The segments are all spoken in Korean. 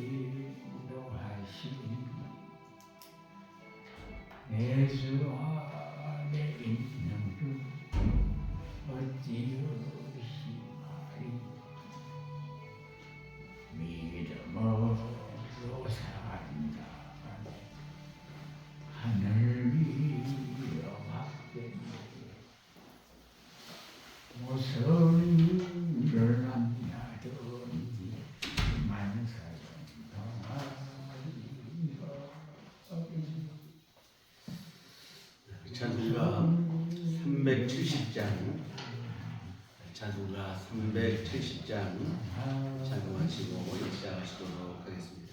인도하시니 내 주 안에 있는 주 어찌없이 믿음으로 산다 하늘 위로 받겠네 모서리를 남냐든지 만사는 동아리가 찬송가 370장 찬송가 370장 찬송하시고 시작하시도록 하겠습니다.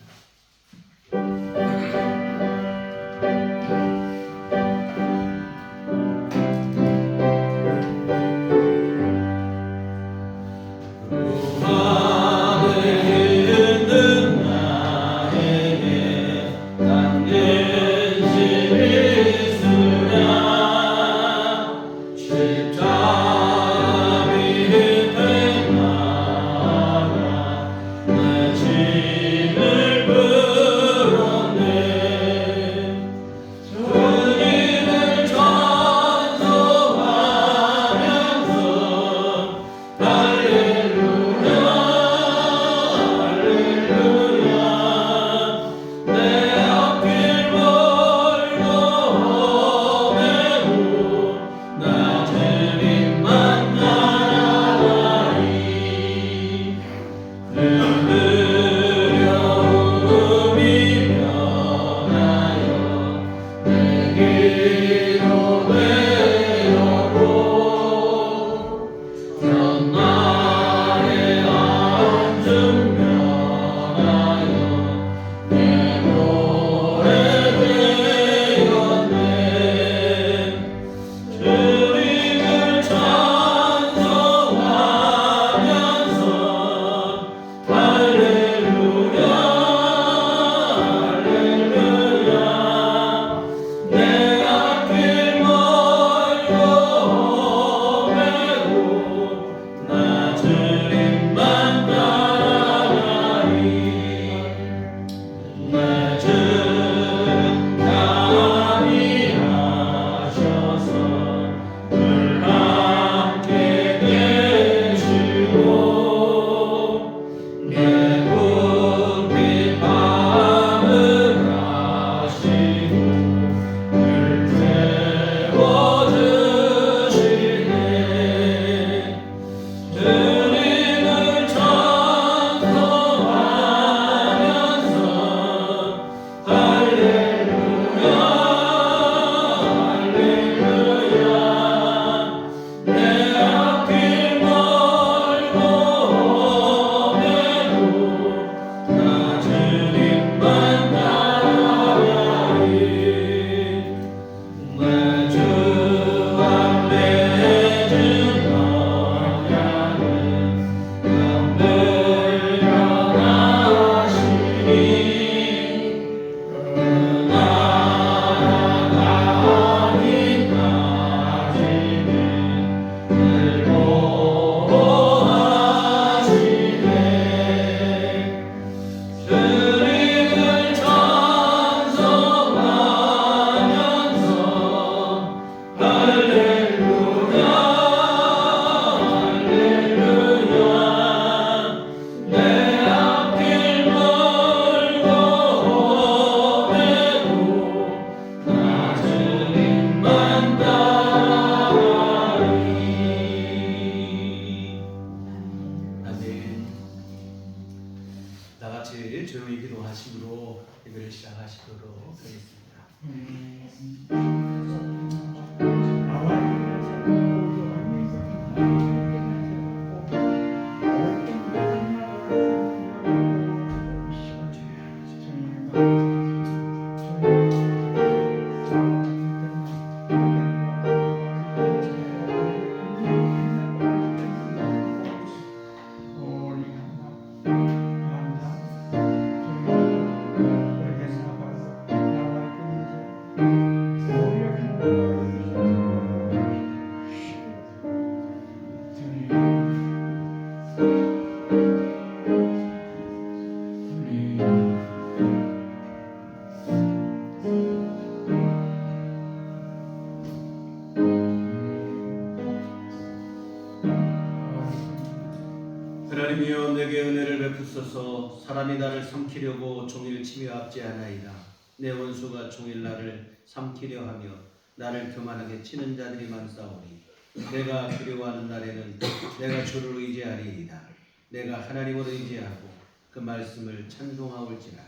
사람이 나를 삼키려고 종일 치며 압제하나이다. 내 원수가 종일 나를 삼키려 하며 나를 교만하게 치는 자들이 많사오니 내가 두려워하는 날에는 내가 주를 의지하리이다. 내가 하나님을 의지하고 그 말씀을 찬송하올지라.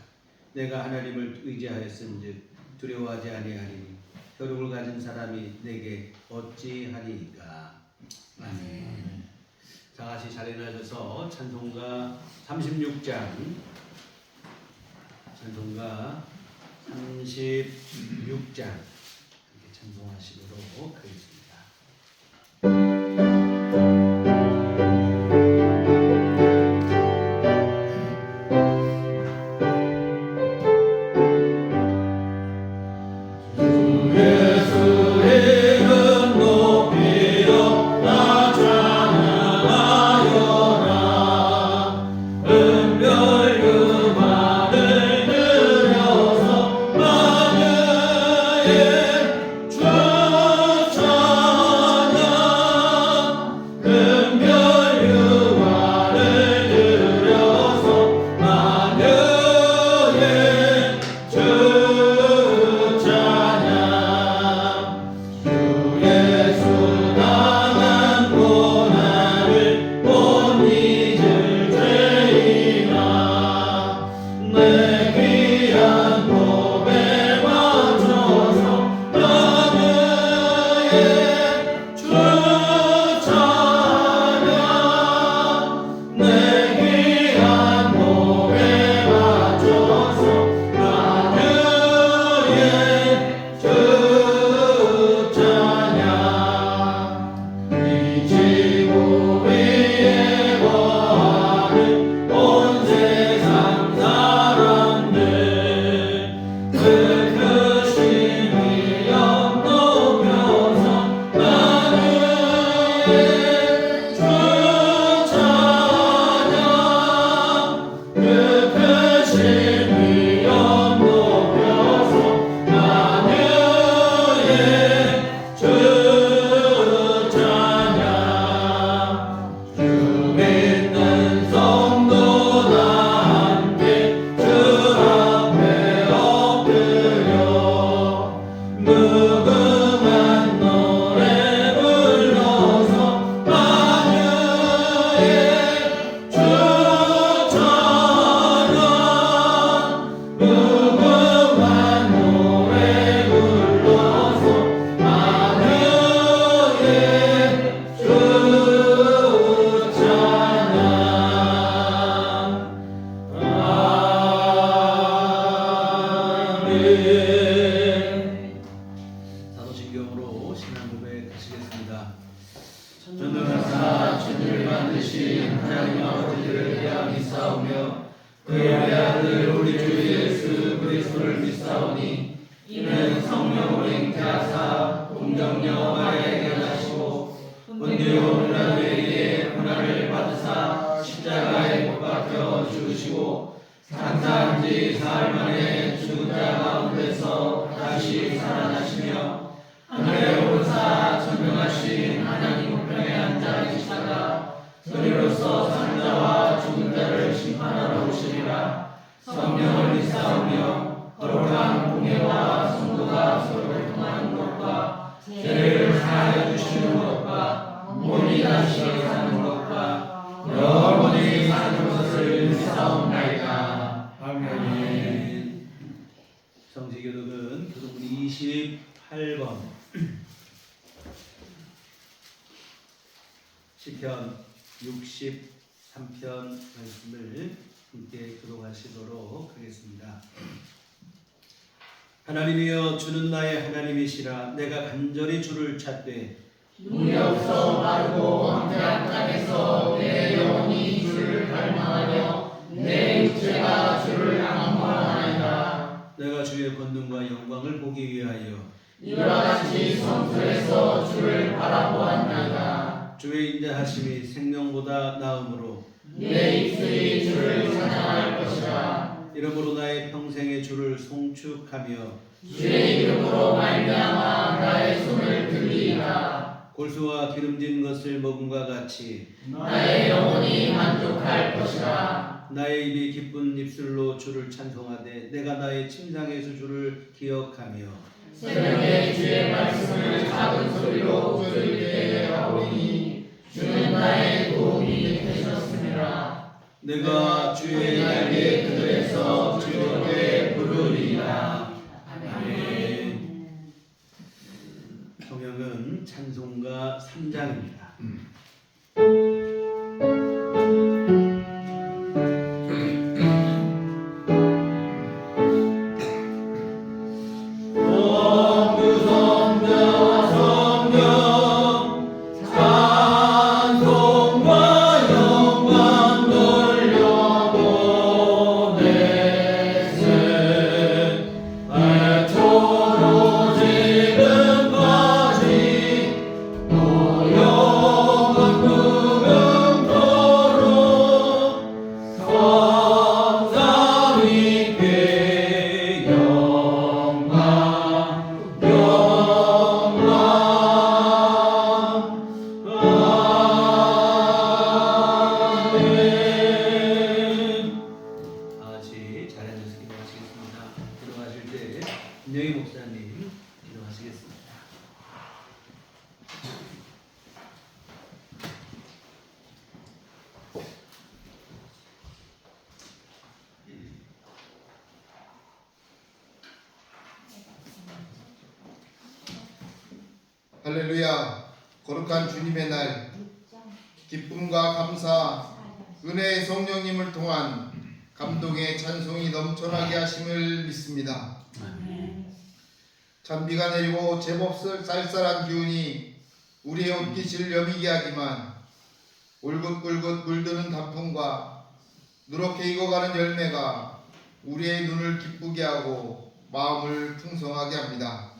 내가 하나님을 의지하였은즉 두려워하지 아니하리니 혈육을 가진 사람이 내게 어찌하리이까. 아멘. 다 같이 자리에 앉아서 찬송가 36장 찬송가 36장 이렇게 찬송하시도록 하겠습니다. 사도신경으로 신앙 고백하시겠습니다. 전능하사 천지를 만드신 하나님 아버지를 대하 믿사오며 그의 아들 우리 주 예수 그리스도를 믿사오니 이는 성령으로 잉태하사 동정녀 마리아에게 나시고 본디오 빌라도에게 고난을 받으사 십자가에 못 박혀 죽으시고 장사한 지 사흘 만에 죽은 자 가운데서 다시 살아나시며 하늘에 오르사 전능하신 하나님 우편에 앉아 계시다가 저리로서 사는 자와 죽은 자를 심판하러 오시리라. 성령을 믿사오며 거룩한 공예와 성도가 서로 통하는 것과 죄를 사하여 주시는 것과 몸이 다시 사는 것과 영원히 사는 것을 믿사옵나이다. 아멘. 성지교독은 교독문 28번 시편 63편 말씀을 함께 교독하시도록 하겠습니다. 하나님이여 주는 나의 하나님이시라. 내가 간절히 주를 찾되 눈이 없어 마르고 황폐한 땅에서 내 영혼이 주를 갈망하며 내 육체가 주를 악무하나이다. 내가 주의 권능과 영광을 보기 위하여 이와 같이 성소에서 주를 바라보았나이다. 주의 인자하심이 생명보다 나음으로 내 입술이 주를 찬양할 것이라. 이러므로 나의 평생에 주를 송축하며 주의 이름으로 말미암아 나의 손을 들리이다. 골수와 기름진 것을 먹음과 같이 나의 영혼이 만족할 것이라. 나의 입이 기쁜 입술로 주를 찬송하되 내가 나의 침상에서 주를 기억하며 새벽에 주의 말씀을 작은 소리로 들리게 하오니 주는 나의 도움이 되셨습니다. 내가 주의 날개 그늘에서 즐겁게 부르리라. 아멘. 성경은 찬송가 3장입니다. 김영희 목사님 기도하시겠습니다. 할렐루야. 거룩한 주님의 날, 기쁨과 감사, 은혜의 성령님을 통한 감동의 찬송이 넘쳐나게 하심을 믿습니다. 잔비가 내리고 제법 쌀쌀한 기운이 우리의 옷깃을 여미게 하지만 울긋불긋 물드는 단풍과 누렇게 익어가는 열매가 우리의 눈을 기쁘게 하고 마음을 풍성하게 합니다.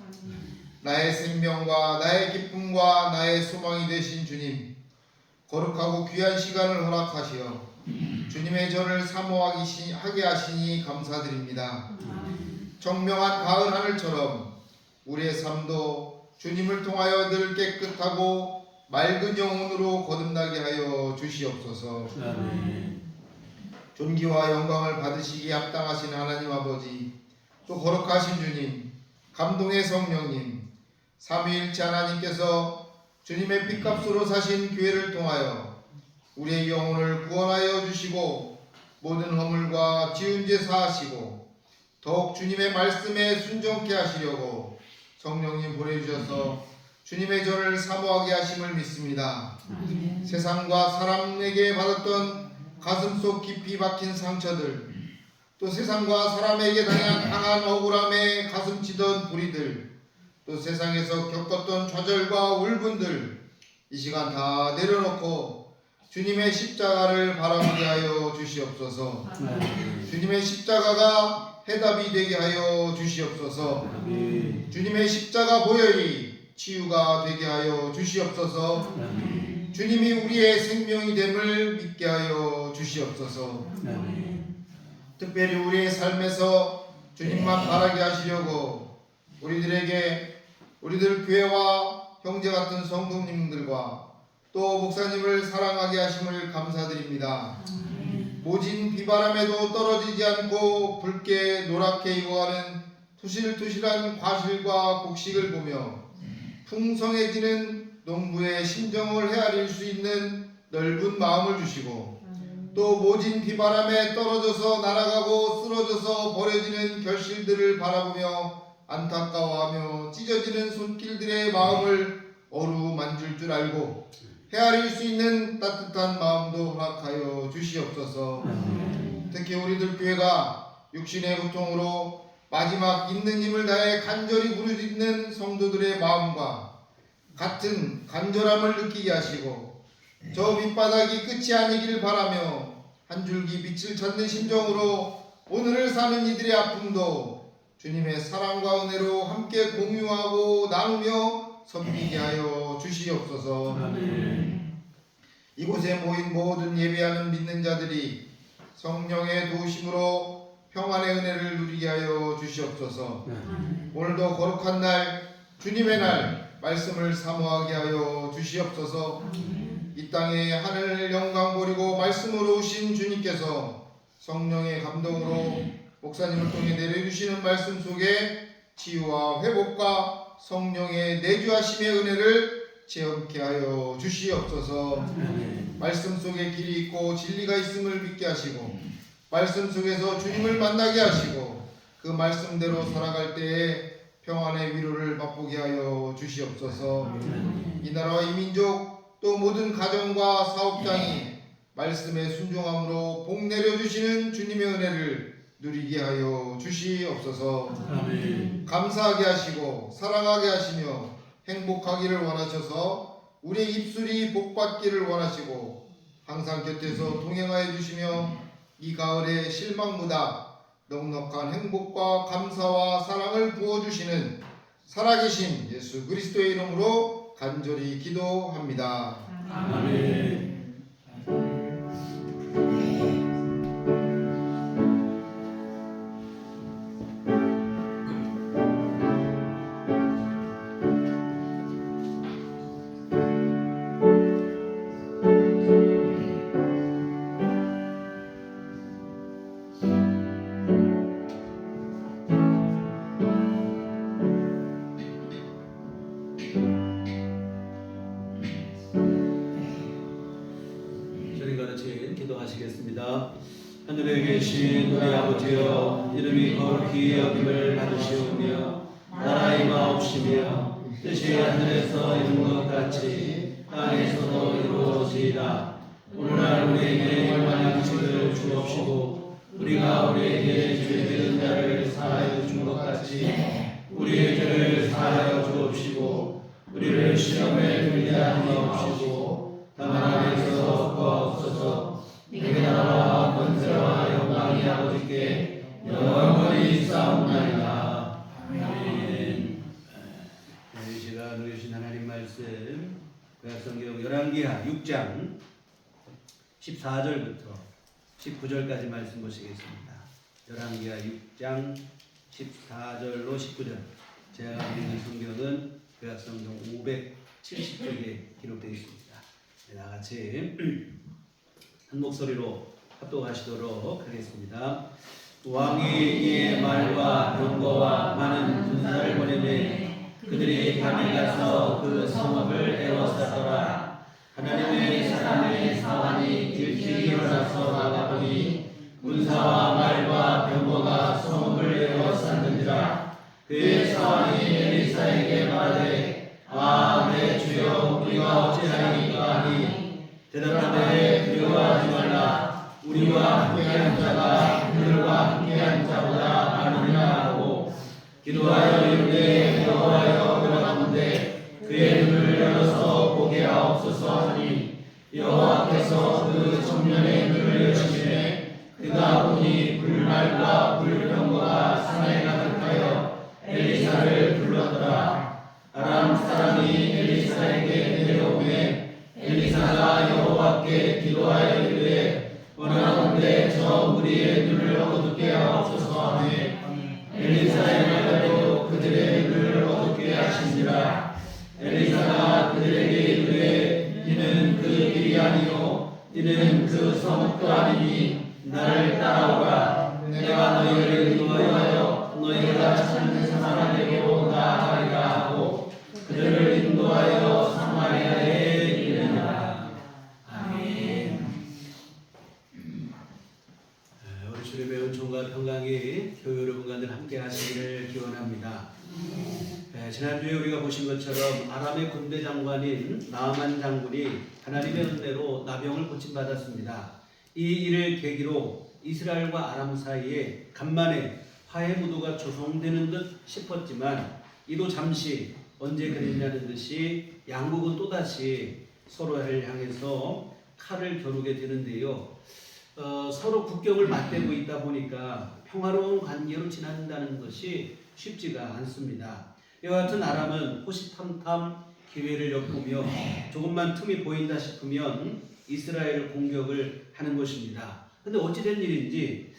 나의 생명과 나의 기쁨과 나의 소망이 되신 주님, 거룩하고 귀한 시간을 허락하시어 주님의 전을 사모하게 하시니 감사드립니다. 청명한 가을 하늘처럼 우리의 삶도 주님을 통하여 늘 깨끗하고 맑은 영혼으로 거듭나게 하여 주시옵소서. 존귀와 영광을 받으시기에 합당하신 하나님 아버지, 또 거룩하신 주님, 감동의 성령님, 삼위일체 하나님께서 주님의 핏값으로 사신 교회를 통하여 우리의 영혼을 구원하여 주시고 모든 허물과 지은 죄 사하시고 더욱 주님의 말씀에 순종케 하시려고 성령님 보내주셔서 주님의 전을 사모하게 하심을 믿습니다. 세상과 사람에게 받았던 가슴속 깊이 박힌 상처들, 또 세상과 사람에게 당한 억울함에 가슴 치던 불의들, 또 세상에서 겪었던 좌절과 울분들 이 시간 다 내려놓고 주님의 십자가를 바라보게 하여 주시옵소서. 주님의 십자가가 해답이 되게 하여 주시옵소서. 주님의 십자가 보혈이 치유가 되게 하여 주시옵소서. 주님이 우리의 생명이 됨을 믿게 하여 주시옵소서. 특별히 우리의 삶에서 주님만 바라게 하시려고 우리들 교회와 형제 같은 성도님들과 또 목사님을 사랑하게 하심을 감사드립니다. 모진 비바람에도 떨어지지 않고 붉게 노랗게 익어가는 투실투실한 과실과 곡식을 보며 풍성해지는 농부의 심정을 헤아릴 수 있는 넓은 마음을 주시고, 또 모진 비바람에 떨어져서 날아가고 쓰러져서 버려지는 결실들을 바라보며 안타까워하며 찢어지는 손길들의 마음을 어루만질 줄 알고 헤아릴 수 있는 따뜻한 마음도 허락하여 주시옵소서. 특히 우리들 교회가 육신의 고통으로 마지막 있는 힘을 다해 간절히 부르짖는 성도들의 마음과 같은 간절함을 느끼게 하시고 저 밑바닥이 끝이 아니길 바라며 한 줄기 빛을 찾는 심정으로 오늘을 사는 이들의 아픔도 주님의 사랑과 은혜로 함께 공유하고 나누며 섬기게 하여 주시옵소서. 이곳에 모인 모든 예배하는 믿는 자들이 성령의 도우심으로 평안의 은혜를 누리게 하여 주시옵소서. 오늘도 거룩한 날, 주님의 날, 말씀을 사모하게 하여 주시옵소서. 이 땅에 하늘 영광 버리고 말씀으로 오신 주님께서 성령의 감동으로 목사님을 통해 내려주시는 말씀 속에 치유와 회복과 성령의 내주하심의 은혜를 체험케 하여 주시옵소서. 말씀 속에 길이 있고 진리가 있음을 믿게 하시고 말씀 속에서 주님을 만나게 하시고 그 말씀대로 살아갈 때에 평안의 위로를 맛보게 하여 주시옵소서. 이 나라와 이 민족 또 모든 가정과 사업장이 말씀에 순종함으로 복 내려주시는 주님의 은혜를 누리게 하여 주시옵소서. 감사하게 하시고 사랑하게 하시며 행복하기를 원하셔서 우리의 입술이 복받기를 원하시고 항상 곁에서 동행하여 주시며 이 가을의 실망보다 넉넉한 행복과 감사와 사랑을 부어주시는 살아계신 예수 그리스도의 이름으로 간절히 기도합니다. 아멘. 기도하시겠습니다. 하늘에 계신 우리 아버지여, 이름이 거룩히 여김을 받으시오며 나라 임하옵시며 뜻이 하늘에서 이룬 것 같이 땅에서도 이루어지이다. 오늘날 우리에게 일용할 양식을 주옵시고 우리가 우리에게 죄지은 자를 사하여 준 것 같이 우리의 죄를 사하여 주옵시고 우리를 시험에 들게 하지 마옵시고 다만 악에서 구하옵소서. 내게 나라와 권세와 영광이 아버지께 영원히 있사옵나이다. 아멘. 이 시간 누리신 하나님 말씀 구약성경 열왕기하 6장 14절부터 19절까지 말씀 보시겠습니다. 열왕기하 6장 14절로 19절. 제가 읽는 성경은 구약성경 570쪽에 기록되어 있습니다. 다 같이 한 목소리로 합독하시도록 하겠습니다. 왕이 이의 말과 병거와 많은 군사를 보내매 그들이 밤에 가서 그 성읍을 에워쌌더라. 하나님의 사람의 사환이 일찍 일어나서 나가보니 군사와 말과 병거가 성읍을 에워쌌는지라. 그의 사환이 엘리사에게 말하되 내 주여 우리가 어찌하리까 하니 대답하되 두려워하지 말라. 우리와 함께한 자가 그들과 함께한 자보다 많으니라 하고 기도하여 이르되 여호와여 그러하는데 그의 눈을 열어서 보게 하옵소서 하니 여호와께서 그 정면의 눈을 여시매 그가 보니 불말과 불병거가 산에 가득하여 엘리사를 불렀더라. 아람 사람이 엘리사에게 내려오매 엘리사가 여호와께 기도하여 이르되 원하건대 저 무리의 눈을 어둡게 하옵소서 하매 엘리사의 말대로 그들의 눈을 어둡게 하신지라. 엘리사가 그들에게 이르되 이는 그 길이 아니요 이는 그 성읍도 아니니 나를 따라오라. 내가 너희를 인도하여 너희가 찾는 사람에게로 나아가리라 하고 그들을 인도하여 사마리아에 이르니라. 아멘. 우리 주님의 은총과 평강이 교회 여러분과 늘 함께 하시기를 기원합니다. 지난주에 우리가 보신 것처럼 아람의 군대 장관인 나아만 장군이 하나님의 은혜로 나병을 고침받았습니다. 이 일을 계기로 이스라엘과 아람 사이에 간만에 화해 무도가 조성되는 듯 싶었지만 이도 잠시 언제 그랬냐는 듯이 양국은 또다시 서로를 향해서 칼을 겨누게 되는데요. 서로 국경을 맞대고 있다 보니까 평화로운 관계로 지난다는 것이 쉽지가 않습니다. 이와 같은 아람은 호시탐탐 기회를 엿보며 조금만 틈이 보인다 싶으면 이스라엘을 공격을 하는 것입니다. 그런데 어찌된 일인지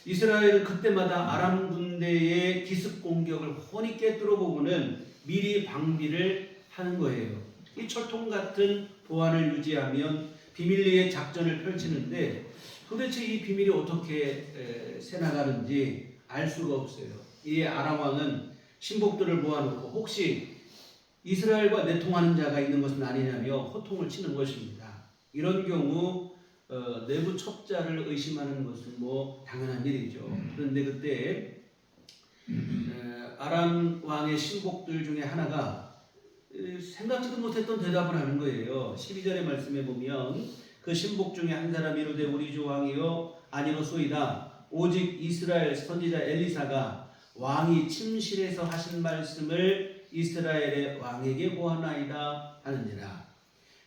이스라엘은 그때마다 아람 군대의 기습 공격을 훤히 꿰뚫어 보고는 미리 방비를 하는 거예요. 이 철통 같은 보안을 유지하면 비밀리에 작전을 펼치는데 도대체 이 비밀이 어떻게 새나가는지 알 수가 없어요. 이 아람 왕은 신복들을 모아놓고 혹시 이스라엘과 내통하는 자가 있는 것은 아니냐며 호통을 치는 것입니다. 이런 경우 내부 첩자를 의심하는 것은 뭐 당연한 일이죠. 그런데 그때 아람 왕의 신복들 중에 하나가 생각지도 못했던 대답을 하는 거예요. 12절의 말씀에 보면 그 신복 중에 한 사람이 이르되 우리 주 왕이여 아니로소이다. 오직 이스라엘 선지자 엘리사가 왕이 침실에서 하신 말씀을 이스라엘의 왕에게 고하나이다 하느니라.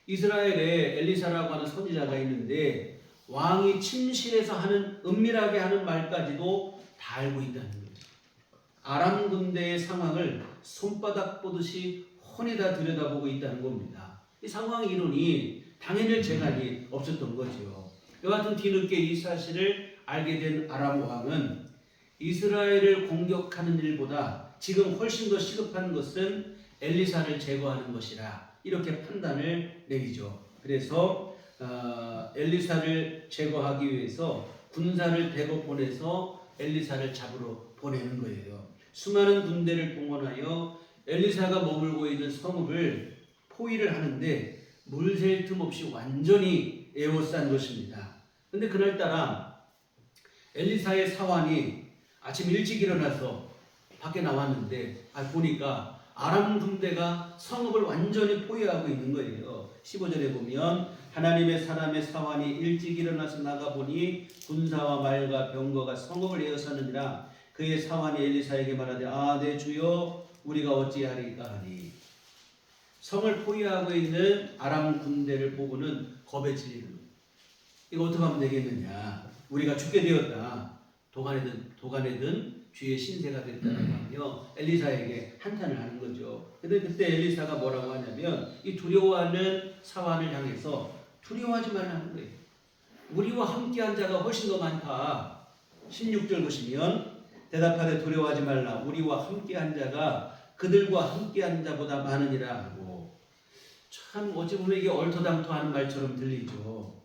이스라엘에 엘리사라고 하는 선지자가 있는데 왕이 침실에서 하는 은밀하게 하는 말까지도 다 알고 있다는 거예요. 아람 군대의 상황을 손바닥 보듯이 훤히 다 들여다보고 있다는 겁니다. 이 상황이 이러니 당해낼 재간이 없었던 거죠. 여하튼 뒤늦게 이 사실을 알게 된 아람 왕은 이스라엘을 공격하는 일보다 지금 훨씬 더 시급한 것은 엘리사를 제거하는 것이라 이렇게 판단을 내리죠. 그래서 엘리사를 제거하기 위해서 군사를 대거 보내서 엘리사를 잡으러 보내는 거예요. 수많은 군대를 동원하여 엘리사가 머물고 있는 성읍을 포위를 하는데 물샐 틈 없이 완전히 에워싼 것입니다. 근데 그날따라 엘리사의 사환이 아침 일찍 일어나서 밖에 나왔는데 보니까 아람 군대가 성읍을 완전히 포위하고 있는 거예요. 15절에 보면 하나님의 사람의 사환이 일찍 일어나서 나가보니 군사와 말과 병거가 성읍을 에워싸느니라. 그의 사환이 엘리사에게 말하되 내 주여 우리가 어찌하리까 하니. 성을 포위하고 있는 아람 군대를 보고는 겁에 질리는 거예요. 이거 어떻게 하면 되겠느냐. 우리가 죽게 되었다. 도가내든 주의 신세가 됐다라고 하며 엘리사에게 한탄을 하는 거죠. 근데 그때 엘리사가 뭐라고 하냐면 이 두려워하는 사환을 향해서 두려워하지 말라는 거예요. 우리와 함께한 자가 훨씬 더 많다. 16절 보시면 대답하되 두려워하지 말라. 우리와 함께한 자가 그들과 함께한 자보다 많으니라 하고. 참 어찌 보면 이게 얼토당토하는 말처럼 들리죠.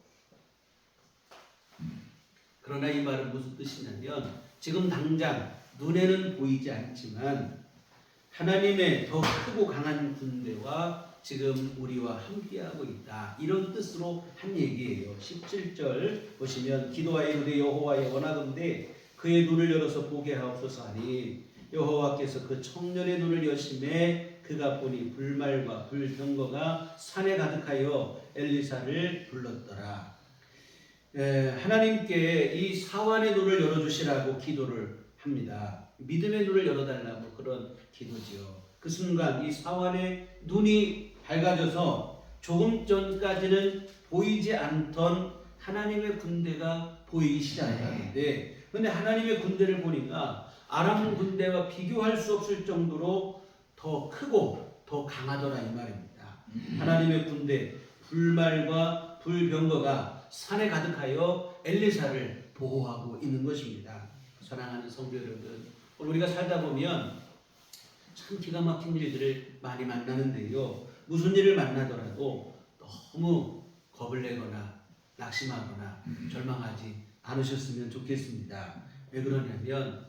그러나 이 말은 무슨 뜻이냐면 지금 당장 눈에는 보이지 않지만 하나님의 더 크고 강한 군대와 지금 우리와 함께하고 있다. 이런 뜻으로 한 얘기예요. 17절 보시면 기도하여 이르되 여호와여 원하건대 그의 눈을 열어서 보게 하옵소서 하니 여호와께서 그 청년의 눈을 여심해 그가 보니 불말과 불병거가 산에 가득하여 엘리사를 불렀더라. 하나님께 이 사환의 눈을 열어주시라고 기도를 합니다. 믿음의 눈을 열어달라고 그런 기도지요. 그 순간 이 사환의 눈이 밝아져서 조금 전까지는 보이지 않던 하나님의 군대가 보이기 시작하는데, 그런데 하나님의 군대를 보니까 아람 군대와 비교할 수 없을 정도로 더 크고 더 강하더라 이 말입니다. 하나님의 군대 불말과 불병거가 산에 가득하여 엘리사를 보호하고 있는 것입니다. 사랑하는 성도 여러분, 오늘 우리가 살다 보면 참 기가 막힌 일들을 많이 만나는데요. 무슨 일을 만나더라도 너무 겁을 내거나 낙심하거나 절망하지 않으셨으면 좋겠습니다. 왜 그러냐면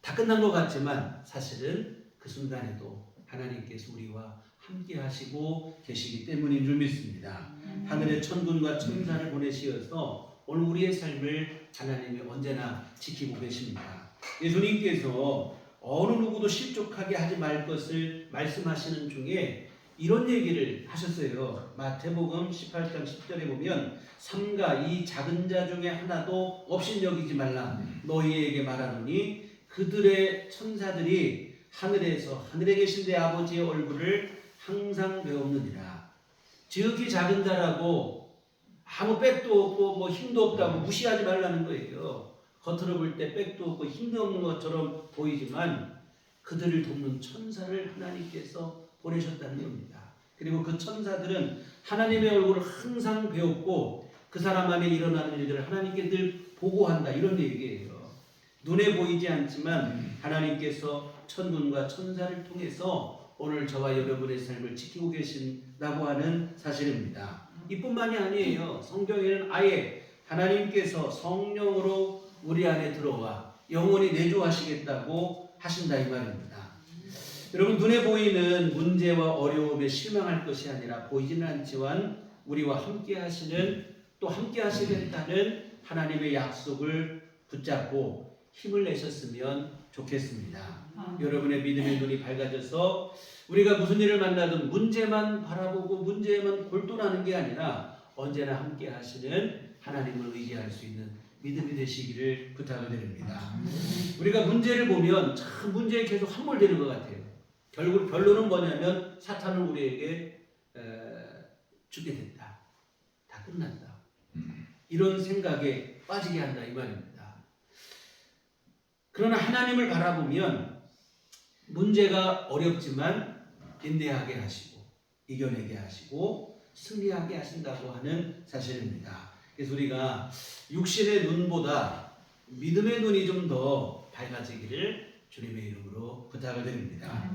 다 끝난 것 같지만 사실은 그 순간에도 하나님께서 우리와 함께 하시고 계시기 때문인 줄 믿습니다. 하늘의 천군과 천사를 보내시어서 오늘 우리의 삶을 하나님이 언제나 지키고 계십니다. 예수님께서 어느 누구도 실족하게 하지 말 것을 말씀하시는 중에 이런 얘기를 하셨어요. 마태복음 18장 10절에 보면 삼가 이 작은 자 중에 하나도 없인 여기지 말라. 너희에게 말하노니 그들의 천사들이 하늘에 계신 내 아버지의 얼굴을 항상 배우느니라. 지극히 작은 자라고 아무 빽도 없고 뭐 힘도 없다고 무시하지 말라는 거예요. 겉으로 볼 때 빽도 없고 힘도 없는 것처럼 보이지만 그들을 돕는 천사를 하나님께서 보내셨다는 겁니다. 그리고 그 천사들은 하나님의 얼굴을 항상 배웠고 그 사람 안에 일어나는 일들을 하나님께 늘 보고한다 이런 얘기예요. 눈에 보이지 않지만 하나님께서 천군과 천사를 통해서 오늘 저와 여러분의 삶을 지키고 계신다고 하는 사실입니다. 이뿐만이 아니에요. 성경에는 아예 하나님께서 성령으로 우리 안에 들어와 영원히 내주하시겠다고 하신다 이 말입니다. 여러분, 눈에 보이는 문제와 어려움에 실망할 것이 아니라 보이지는 않지만 우리와 함께 하시는, 또 함께 하시겠다는 하나님의 약속을 붙잡고 힘을 내셨으면 좋겠습니다. 여러분의 믿음의 눈이 밝아져서 우리가 무슨 일을 만나든 문제만 바라보고 문제만 골똘하는 게 아니라 언제나 함께 하시는 하나님을 의지할 수 있는 믿음이 되시기를 부탁을 드립니다. 우리가 문제를 보면 참 문제에 계속 함몰되는 것 같아요. 결국 결론은 뭐냐면 사탄은 우리에게 죽게 됐다, 다 끝났다, 이런 생각에 빠지게 한다 이 말입니다. 그러나 하나님을 바라보면 문제가 어렵지만 인내하게 하시고 이겨내게 하시고 승리하게 하신다고 하는 사실입니다. 그래서 우리가 육신의 눈보다 믿음의 눈이 좀 더 밝아지기를 주님의 이름으로 부탁을 드립니다.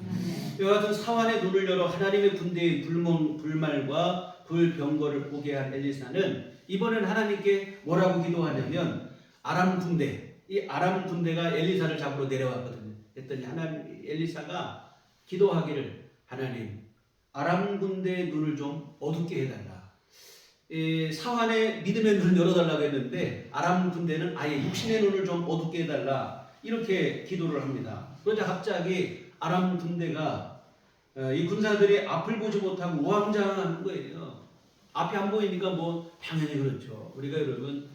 이와 같은 사환의 눈을 열어 하나님의 군대의 불말과 불병거를 보게 한 엘리사는 이번엔 하나님께 뭐라고 기도하냐면 아람 군대, 이 아람 군대가 엘리사를 잡으러 내려왔거든요. 그랬더니 하나님, 엘리사가 기도하기를 하나님, 아람 군대의 눈을 좀 어둡게 해달라. 사환의 믿음의 눈을 열어달라고 했는데 아람 군대는 아예 육신의 눈을 좀 어둡게 해달라, 이렇게 기도를 합니다. 그러자 갑자기 아람 군대가 이 군사들이 앞을 보지 못하고 우왕좌왕하는 거예요. 앞이 안 보이니까 뭐 당연히 그렇죠. 우리가 여러분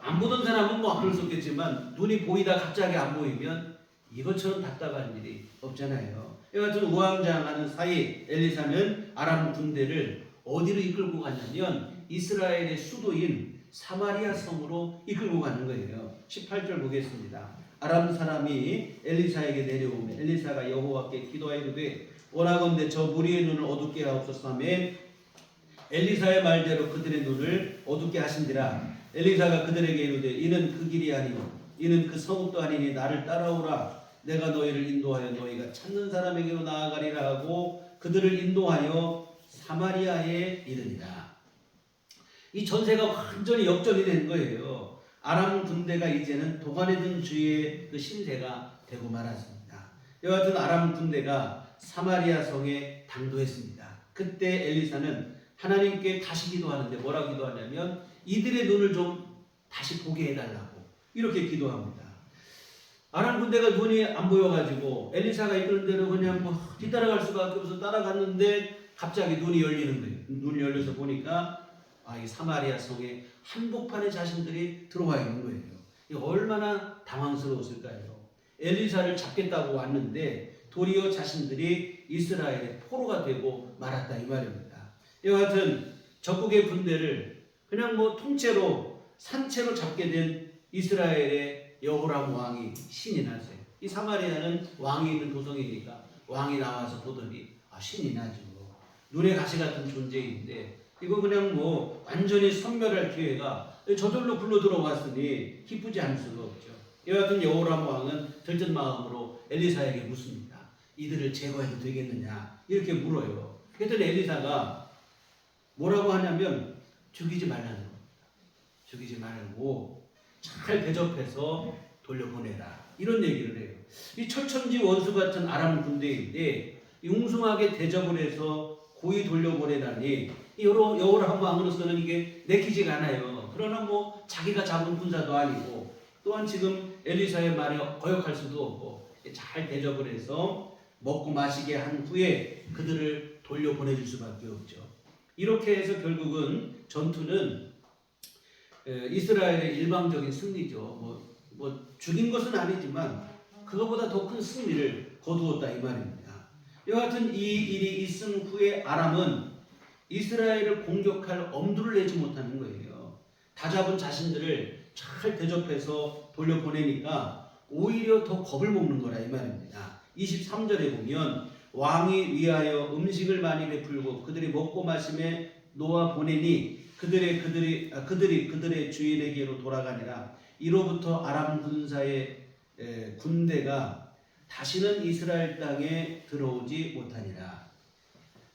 안 보던 사람은 뭐 그럴 수 없겠지만 눈이 보이다 갑자기 안 보이면 이것처럼 답답한 일이 없잖아요. 이와 같은 우왕좌왕하는 사이 엘리사는 아람 군대를 어디로 이끌고 갔냐면 이스라엘의 수도인 사마리아 성으로 이끌고 가는 거예요. 18절 보겠습니다. 아람 사람이 엘리사에게 내려오매 엘리사가 여호와께 기도하이르되 원하건대 저 무리의 눈을 어둡게 하옵소서 하며 엘리사의 말대로 그들의 눈을 어둡게 하신지라. 엘리사가 그들에게 이르되 이는 그 길이 아니요 이는 그 성읍도 아니니 나를 따라오라. 내가 너희를 인도하여 너희가 찾는 사람에게로 나아가리라 하고 그들을 인도하여 사마리아에 이르니라. 이 전세가 완전히 역전이 된 거예요. 아람 군대가 이제는 도관에 든 주의 그 신세가 되고 말았습니다. 이와 같은 아람 군대가 사마리아 성에 당도했습니다. 그때 엘리사는 하나님께 다시 기도하는데 뭐라고 기도하냐면 이들의 눈을 좀 다시 보게 해달라고 이렇게 기도합니다. 아람 군대가 눈이 안 보여가지고 엘리사가 이끄는 대로 그냥 뭐 뒤따라갈 수밖에 없어서 따라갔는데 갑자기 눈이 열리는 거예요. 눈이 열려서 보니까 이 사마리아 성에 한복판에 자신들이 들어와 있는 거예요. 이거 얼마나 당황스러웠을까요? 엘리사를 잡겠다고 왔는데 도리어 자신들이 이스라엘의 포로가 되고 말았다 이 말입니다. 이와 같은 적국의 군대를 그냥 뭐 통째로 산채로 잡게 된 이스라엘의 여호람 왕이 신이 났어요. 이 사마리아는 왕이 있는 도성이니까 왕이 나와서 보더니 신이 나죠. 눈의 가시 같은 존재인데 이거 그냥 뭐 완전히 섬멸할 기회가 저절로 굴러 들어왔으니 기쁘지 않을 수가 없죠. 이와 같은 여호람 왕은 들뜬 마음으로 엘리사에게 묻습니다. 이들을 제거해도 되겠느냐 이렇게 물어요. 그랬더니 엘리사가 뭐라고 하냐면 죽이지 말라는 겁니다. 죽이지 말고 잘 대접해서 돌려보내라 이런 얘기를 해요. 이 철천지 원수 같은 아람 군대인데 웅숭하게 대접을 해서 고이 돌려보내다니 여호람 왕으로서는 이게 내키지가 않아요. 그러나 뭐 자기가 잡은 군사도 아니고 또한 지금 엘리사의 말에 거역할 수도 없고 잘 대접을 해서 먹고 마시게 한 후에 그들을 돌려보내줄 수밖에 없죠. 이렇게 해서 결국은 전투는 이스라엘의 일방적인 승리죠. 뭐 죽인 것은 아니지만 그것보다 더 큰 승리를 거두었다 이 말입니다. 이와 같은 이 일이 있은 후에 아람은 이스라엘을 공격할 엄두를 내지 못하는 거예요. 다 잡은 자신들을 잘 대접해서 돌려보내니까 오히려 더 겁을 먹는 거라 이 말입니다. 23절에 보면 왕이 위하여 음식을 많이 베풀고 그들이 먹고 마심에 놓아 보내니 그들이 그들의 주인에게로 돌아가니라. 이로부터 아람 군사의 군대가 다시는 이스라엘 땅에 들어오지 못하니라.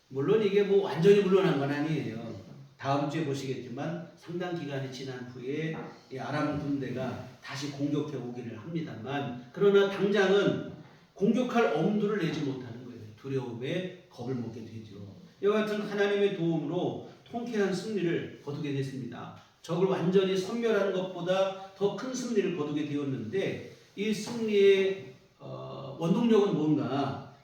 물론 이게 뭐 완전히 물러난 건 아니에요. 다음 주에 보시겠지만 상당 기간이 지난 후에 이 아람 군대가 다시 공격해 오기를 합니다만, 그러나 당장은 공격할 엄두를 내지 못하는 거예요. 두려움에 겁을 먹게 되죠. 이와 같은 하나님의 도움으로 통쾌한 승리를 거두게 됐습니다. 적을 완전히 섬멸하는 것보다 더 큰 승리를 거두게 되었는데, 이 승리의 원동력은 뭔가,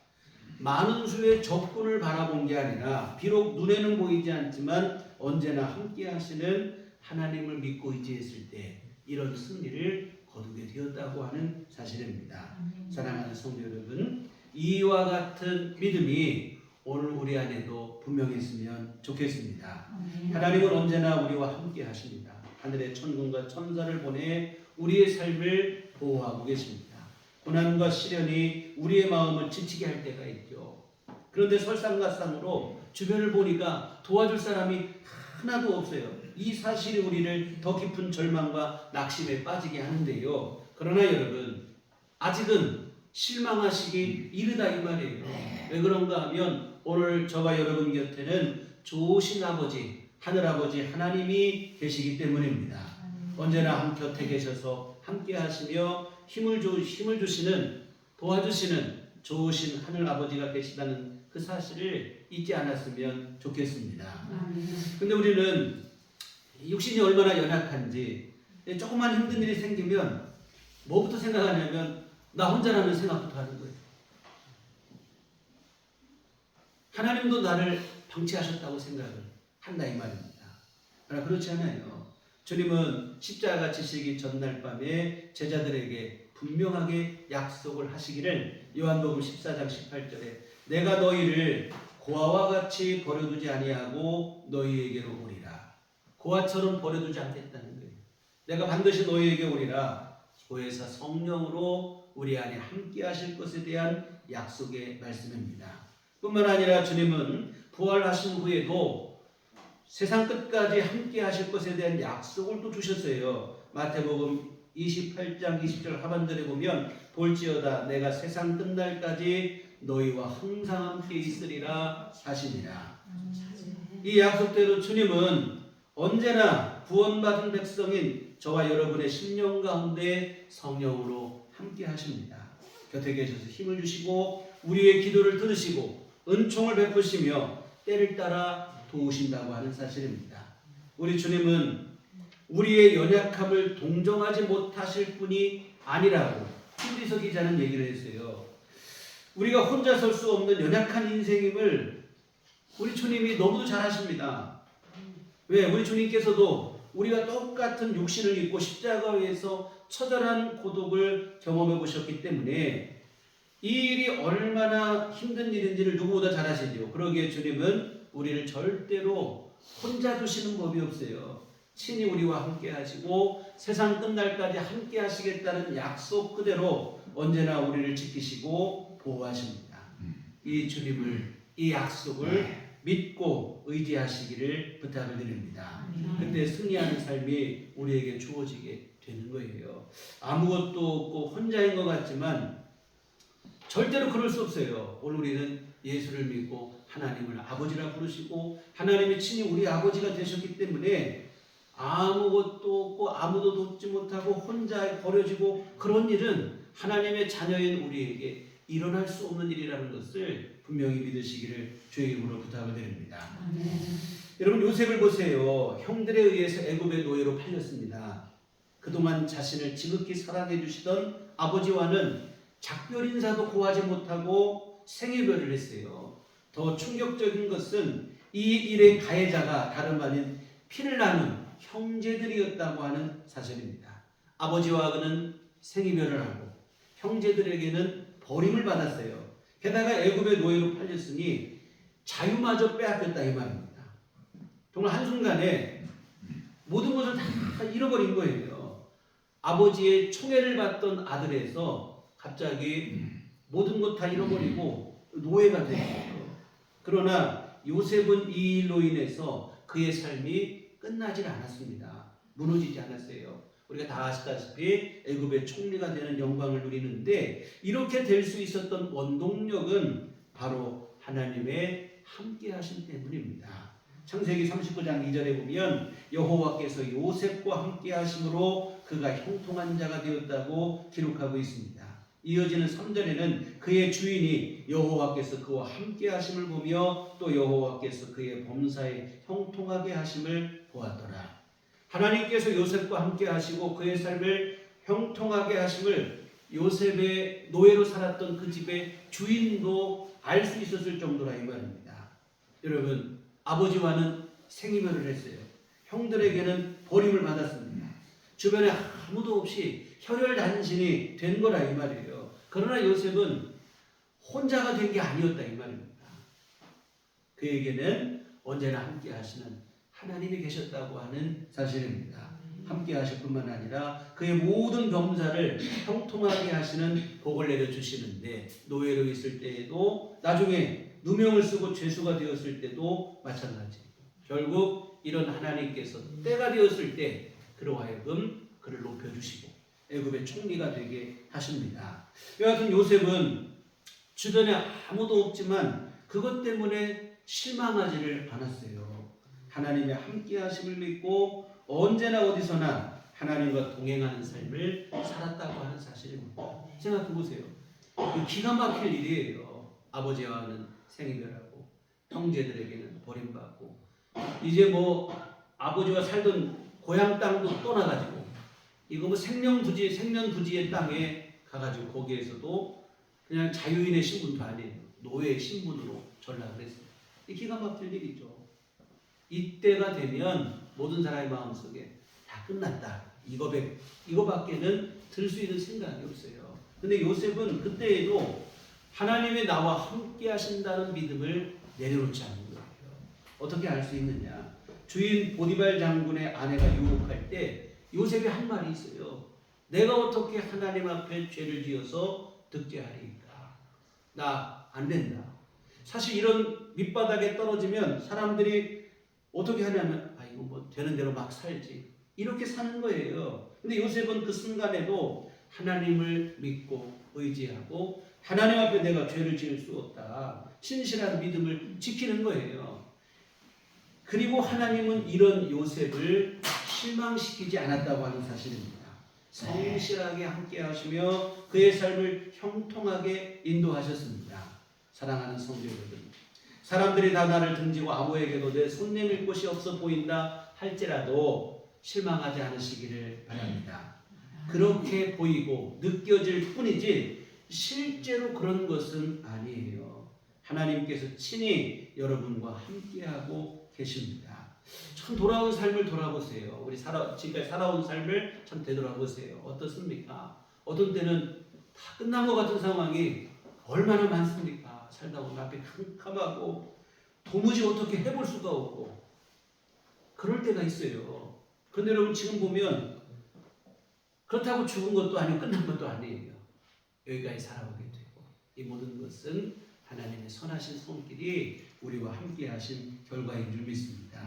많은 수의 적군을 바라본 게 아니라 비록 눈에는 보이지 않지만 언제나 함께 하시는 하나님을 믿고 의지했을 때 이런 승리를 거두게 되었다고 하는 사실입니다. 사랑하는 성도 여러분, 이와 같은 믿음이 오늘 우리 안에도 분명했으면 좋겠습니다. 하나님은 언제나 우리와 함께 하십니다. 하늘의 천군과 천사를 보내 우리의 삶을 보호하고 계십니다. 고난과 시련이 우리의 마음을 지치게 할 때가 있죠. 그런데 설상가상으로 주변을 보니까 도와줄 사람이 하나도 없어요. 이 사실이 우리를 더 깊은 절망과 낙심에 빠지게 하는데요. 그러나 여러분, 아직은 실망하시기 이르다 이 말이에요. 왜 그런가 하면 오늘 저와 여러분 곁에는 좋으신 아버지, 하늘아버지 하나님이 계시기 때문입니다. 언제나 한 곁에 계셔서 함께 하시며 힘을 주시는, 도와주시는 좋으신 하늘아버지가 계시다는 그 사실을 잊지 않았으면 좋겠습니다. 근데 우리는 육신이 얼마나 연약한지, 조그만 힘든 일이 생기면 뭐부터 생각하냐면 나 혼자라는 생각부터 하는 거예요. 하나님도 나를 방치하셨다고 생각을 한다 이 말입니다. 그러나 그렇지 않아요. 주님은 십자가 지시기 전날 밤에 제자들에게 분명하게 약속을 하시기를, 요한복음 14장 18절에 내가 너희를 고아와 같이 버려두지 아니하고 너희에게로 오리라. 고아처럼 버려두지 않겠다는 거예요. 내가 반드시 너희에게 오리라. 보혜사 성령으로 우리 안에 함께 하실 것에 대한 약속의 말씀입니다. 뿐만 아니라 주님은 부활하신 후에도 세상 끝까지 함께 하실 것에 대한 약속을 또 주셨어요. 마태복음 28장 20절 하반절에 보면 볼지어다 내가 세상 끝날까지 너희와 항상 함께 있으리라 하시니라. 이 약속대로 주님은 언제나 구원받은 백성인 저와 여러분의 심령 가운데 성령으로 함께 하십니다. 곁에 계셔서 힘을 주시고 우리의 기도를 들으시고 은총을 베푸시며 때를 따라 도우신다고 하는 사실입니다. 우리 주님은 우리의 연약함을 동정하지 못하실 뿐이 아니라고 히브리서 기자는 얘기를 했어요. 우리가 혼자 설 수 없는 연약한 인생임을 우리 주님이 너무도 잘 아십니다. 왜? 우리 주님께서도 우리가 똑같은 육신을 입고 십자가에서 처절한 고독을 경험해 보셨기 때문에 이 일이 얼마나 힘든 일인지를 누구보다 잘 아시죠. 그러기에 주님은 우리를 절대로 혼자 두시는 법이 없어요. 친히 우리와 함께 하시고 세상 끝날까지 함께 하시겠다는 약속 그대로 언제나 우리를 지키시고 보호하십니다. 이 주님을, 이 약속을 믿고 의지하시기를 부탁을 드립니다. 그때 승리하는 삶이 우리에게 주어지게 되는 거예요. 아무것도 없고 혼자인 것 같지만 절대로 그럴 수 없어요. 오늘 우리는 예수를 믿고 하나님을 아버지라 부르시고 하나님이 친히 우리 아버지가 되셨기 때문에 아무것도 없고 아무도 돕지 못하고 혼자 버려지고 그런 일은 하나님의 자녀인 우리에게 일어날 수 없는 일이라는 것을 분명히 믿으시기를 주의 이름으로 부탁을 드립니다. 여러분 요셉을 보세요. 형들에 의해서 애굽의 노예로 팔렸습니다. 그동안 자신을 지극히 사랑해 주시던 아버지와는 작별 인사도 고하지 못하고 생이별을 했어요. 더 충격적인 것은 이 일의 가해자가 다름 아닌 피를 나눈 형제들이었다고 하는 사실입니다. 아버지와 그는 생이별을 하고 형제들에게는 버림을 받았어요. 게다가 애굽의 노예로 팔렸으니 자유마저 빼앗겼다 이 말입니다. 정말 한순간에 모든 것을 다 잃어버린 거예요. 아버지의 총애를 받던 아들에서 갑자기 모든 것 다 잃어버리고 노예가 됐어요. 그러나 요셉은 이 일로 인해서 그의 삶이 끝나질 않았습니다. 무너지지 않았어요. 우리가 다 아시다시피 애굽의 총리가 되는 영광을 누리는데 이렇게 될 수 있었던 원동력은 바로 하나님의 함께 하심 때문입니다. 창세기 39장 2절에 보면 여호와께서 요셉과 함께 하심으로 그가 형통한 자가 되었다고 기록하고 있습니다. 이어지는 3절에는 그의 주인이 여호와께서 그와 함께 하심을 보며 또 여호와께서 그의 범사에 형통하게 하심을 보았더라. 하나님께서 요셉과 함께 하시고 그의 삶을 형통하게 하심을 요셉의 노예로 살았던 그 집의 주인도 알 수 있었을 정도라 이 말입니다. 여러분, 아버지와는 생이별을 했어요. 형들에게는 버림을 받았습니다. 주변에 아무도 없이 혈혈단신이 된 거라 이 말이에요. 그러나 요셉은 혼자가 된 게 아니었다 이 말입니다. 그에게는 언제나 함께 하시는 하나님이 계셨다고 하는 사실입니다. 함께 하실 뿐만 아니라 그의 모든 범사를 형통하게 하시는 복을 내려주시는데, 노예로 있을 때에도 나중에 누명을 쓰고 죄수가 되었을 때도 마찬가지. 결국 이런 하나님께서 때가 되었을 때 그로 하여금 그를 높여주시고 애굽의 총리가 되게 하십니다. 여하튼 요셉은 주변에 아무도 없지만 그것 때문에 실망하지를 않았어요. 하나님의 함께 하심을 믿고 언제나 어디서나 하나님과 동행하는 삶을 살았다고 하는 사실입니다. 생각해 보세요. 기가 막힐 일이에요. 아버지와는 생이별하고 형제들에게는 버림받고 이제 뭐 아버지와 살던 고향 땅도 떠나가지고 이거 뭐 생년부지의 땅에 가가지고 거기에서도 그냥 자유인의 신분도 아니에요. 노예의 신분으로 전락을 했어요. 이 기가 막힐 일이죠. 이때가 되면 모든 사람의 마음속에 다 끝났다. 이거밖에는 들 수 있는 생각이 없어요. 근데 요셉은 그때에도 하나님의 나와 함께 하신다는 믿음을 내려놓지 않는 거예요. 어떻게 알 수 있느냐? 주인 보디발 장군의 아내가 유혹할 때 요셉이 한 말이 있어요. 내가 어떻게 하나님 앞에 죄를 지어서 득죄하리까? 나 안 된다. 사실 이런 밑바닥에 떨어지면 사람들이 어떻게 하냐면 이거 뭐 되는 대로 막 살지 이렇게 사는 거예요. 근데 요셉은 그 순간에도 하나님을 믿고 의지하고 하나님 앞에 내가 죄를 지을 수 없다. 신실한 믿음을 지키는 거예요. 그리고 하나님은 이런 요셉을 실망시키지 않았다고 하는 사실입니다. 성실하게 함께 하시며 그의 삶을 형통하게 인도하셨습니다. 사랑하는 성도 여러분, 사람들이 다 나를 등지고 아무에게도 내 손 내밀 곳이 없어 보인다 할지라도 실망하지 않으시기를 바랍니다. 그렇게 보이고 느껴질 뿐이지 실제로 그런 것은 아니에요. 하나님께서 친히 여러분과 함께하고 계십니다. 참 돌아온 삶을 돌아보세요. 우리 지금까지 살아온 삶을 참 되돌아보세요. 어떻습니까? 어떤 때는 다 끝난 것 같은 상황이 얼마나 많습니까? 살다 보면 앞이 캄캄하고 도무지 어떻게 해볼 수가 없고 그럴 때가 있어요. 그런데 여러분 지금 보면 그렇다고 죽은 것도 아니고 끝난 것도 아니에요. 여기까지 살아오게 되고 이 모든 것은 하나님의 선하신 손길이 우리와 함께 하신 결과인 줄 믿습니다.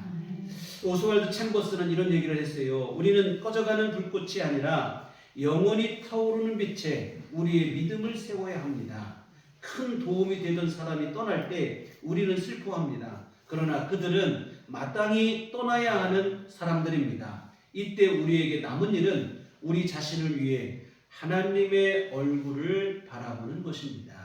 오스왈드 챔버스는 이런 얘기를 했어요. 우리는 꺼져가는 불꽃이 아니라 영원히 타오르는 빛에 우리의 믿음을 세워야 합니다. 큰 도움이 되던 사람이 떠날 때 우리는 슬퍼합니다. 그러나 그들은 마땅히 떠나야 하는 사람들입니다. 이때 우리에게 남은 일은 우리 자신을 위해 하나님의 얼굴을 바라보는 것입니다.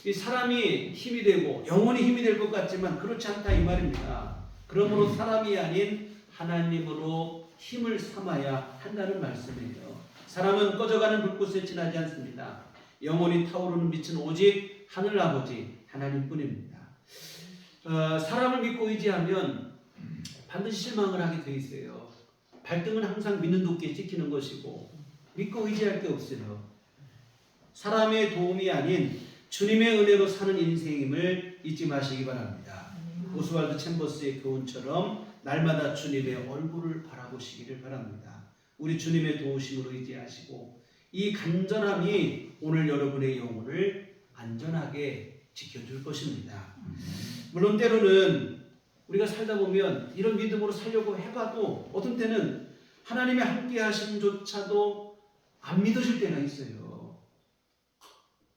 이 사람이 힘이 되고 영원히 힘이 될 것 같지만 그렇지 않다 이 말입니다. 그러므로 사람이 아닌 하나님으로 힘을 삼아야 한다는 말씀이에요. 사람은 꺼져가는 불꽃에 지나지 않습니다. 영원히 타오르는 빛은 오직 하늘아버지 하나님뿐입니다. 사람을 믿고 의지하면 반드시 실망을 하게 돼 있어요. 발등은 항상 믿는 도끼에 찍히는 것이고 믿고 의지할 게 없어요. 사람의 도움이 아닌 주님의 은혜로 사는 인생임을 잊지 마시기 바랍니다. 오스왈드 챔버스의 교훈처럼 날마다 주님의 얼굴을 바라보시기를 바랍니다. 우리 주님의 도우심으로 의지하시고 이 간절함이 오늘 여러분의 영혼을 안전하게 지켜줄 것입니다. 물론 때로는 우리가 살다 보면 이런 믿음으로 살려고 해봐도 어떤 때는 하나님의 함께 하심조차도 안 믿어질 때가 있어요.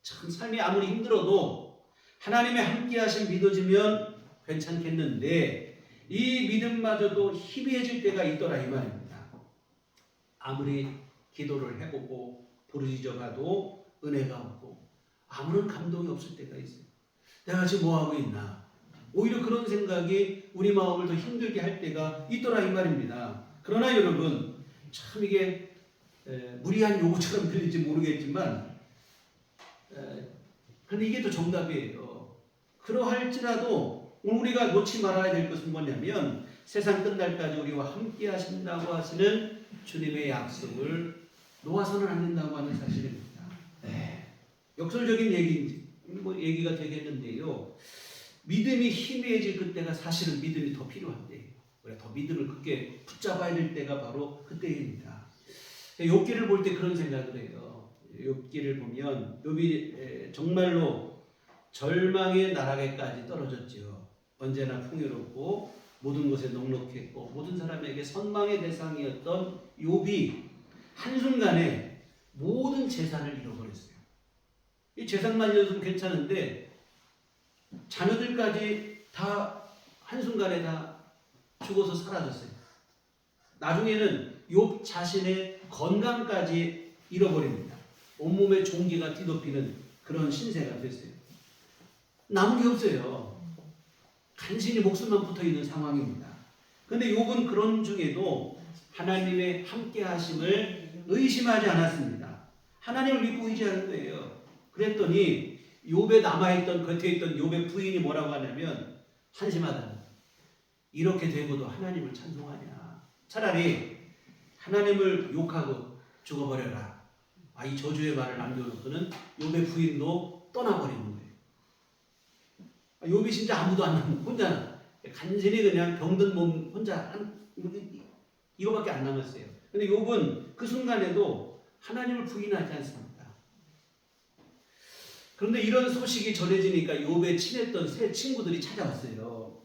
참 삶이 아무리 힘들어도 하나님의 함께 하심 믿어지면 괜찮겠는데 이 믿음마저도 희미해질 때가 있더라 이 말입니다. 아무리 기도를 해보고 부르짖어가도 은혜가 없고 아무런 감동이 없을 때가 있어요. 내가 지금 뭐하고 있나? 오히려 그런 생각이 우리 마음을 더 힘들게 할 때가 있더라 이 말입니다. 그러나 여러분 참 이게 무리한 요구처럼 들릴지 모르겠지만 근데 이게 또 정답이에요. 그러할지라도 우리가 놓지 말아야 될 것은 뭐냐면 세상 끝날까지 우리와 함께 하신다고 하시는 주님의 약속을 놓아서는 안 된다고 하는 사실입니다. 역설적인 얘기가 되겠는데요. 믿음이 희미해질 그때가 사실은 믿음이 더 필요한 때예요. 우리가 더 믿음을 크게 붙잡아야 될 때가 바로 그때입니다. 욥기를 볼 때 그런 생각을 해요. 욥기를 보면 욥이 정말로 절망의 나락에까지 떨어졌죠. 언제나 풍요롭고 모든 것에 넉넉했고 모든 사람에게 선망의 대상이었던 욥이 한순간에 모든 재산을 잃어버렸어요. 이 재산만 잃어도 괜찮은데 자녀들까지 다 한순간에 다 죽어서 사라졌어요. 나중에는 욥 자신의 건강까지 잃어버립니다. 온몸에 종기가 뒤덮이는 그런 신세가 됐어요. 남은 게 없어요. 간신히 목숨만 붙어있는 상황입니다. 그런데 욥은 그런 중에도 하나님의 함께 하심을 의심하지 않았습니다. 하나님을 믿고 의지하는 거예요. 그랬더니 욥에 남아있던 겉에 있던 욥의 부인이 뭐라고 하냐면 한심하다. 이렇게 되고도 하나님을 찬송하냐. 차라리 하나님을 욕하고 죽어버려라. 이 저주의 말을 남겨놓고는 욥의 부인도 떠나버리는 거예요. 욥이 진짜 아무도 안 남고 혼자 간신히 그냥 병든 몸 혼자 이거밖에 안 남았어요. 근데 욥은 그 순간에도 하나님을 부인하지 않습니다. 그런데 이런 소식이 전해지니까 욥에 친했던 세 친구들이 찾아왔어요.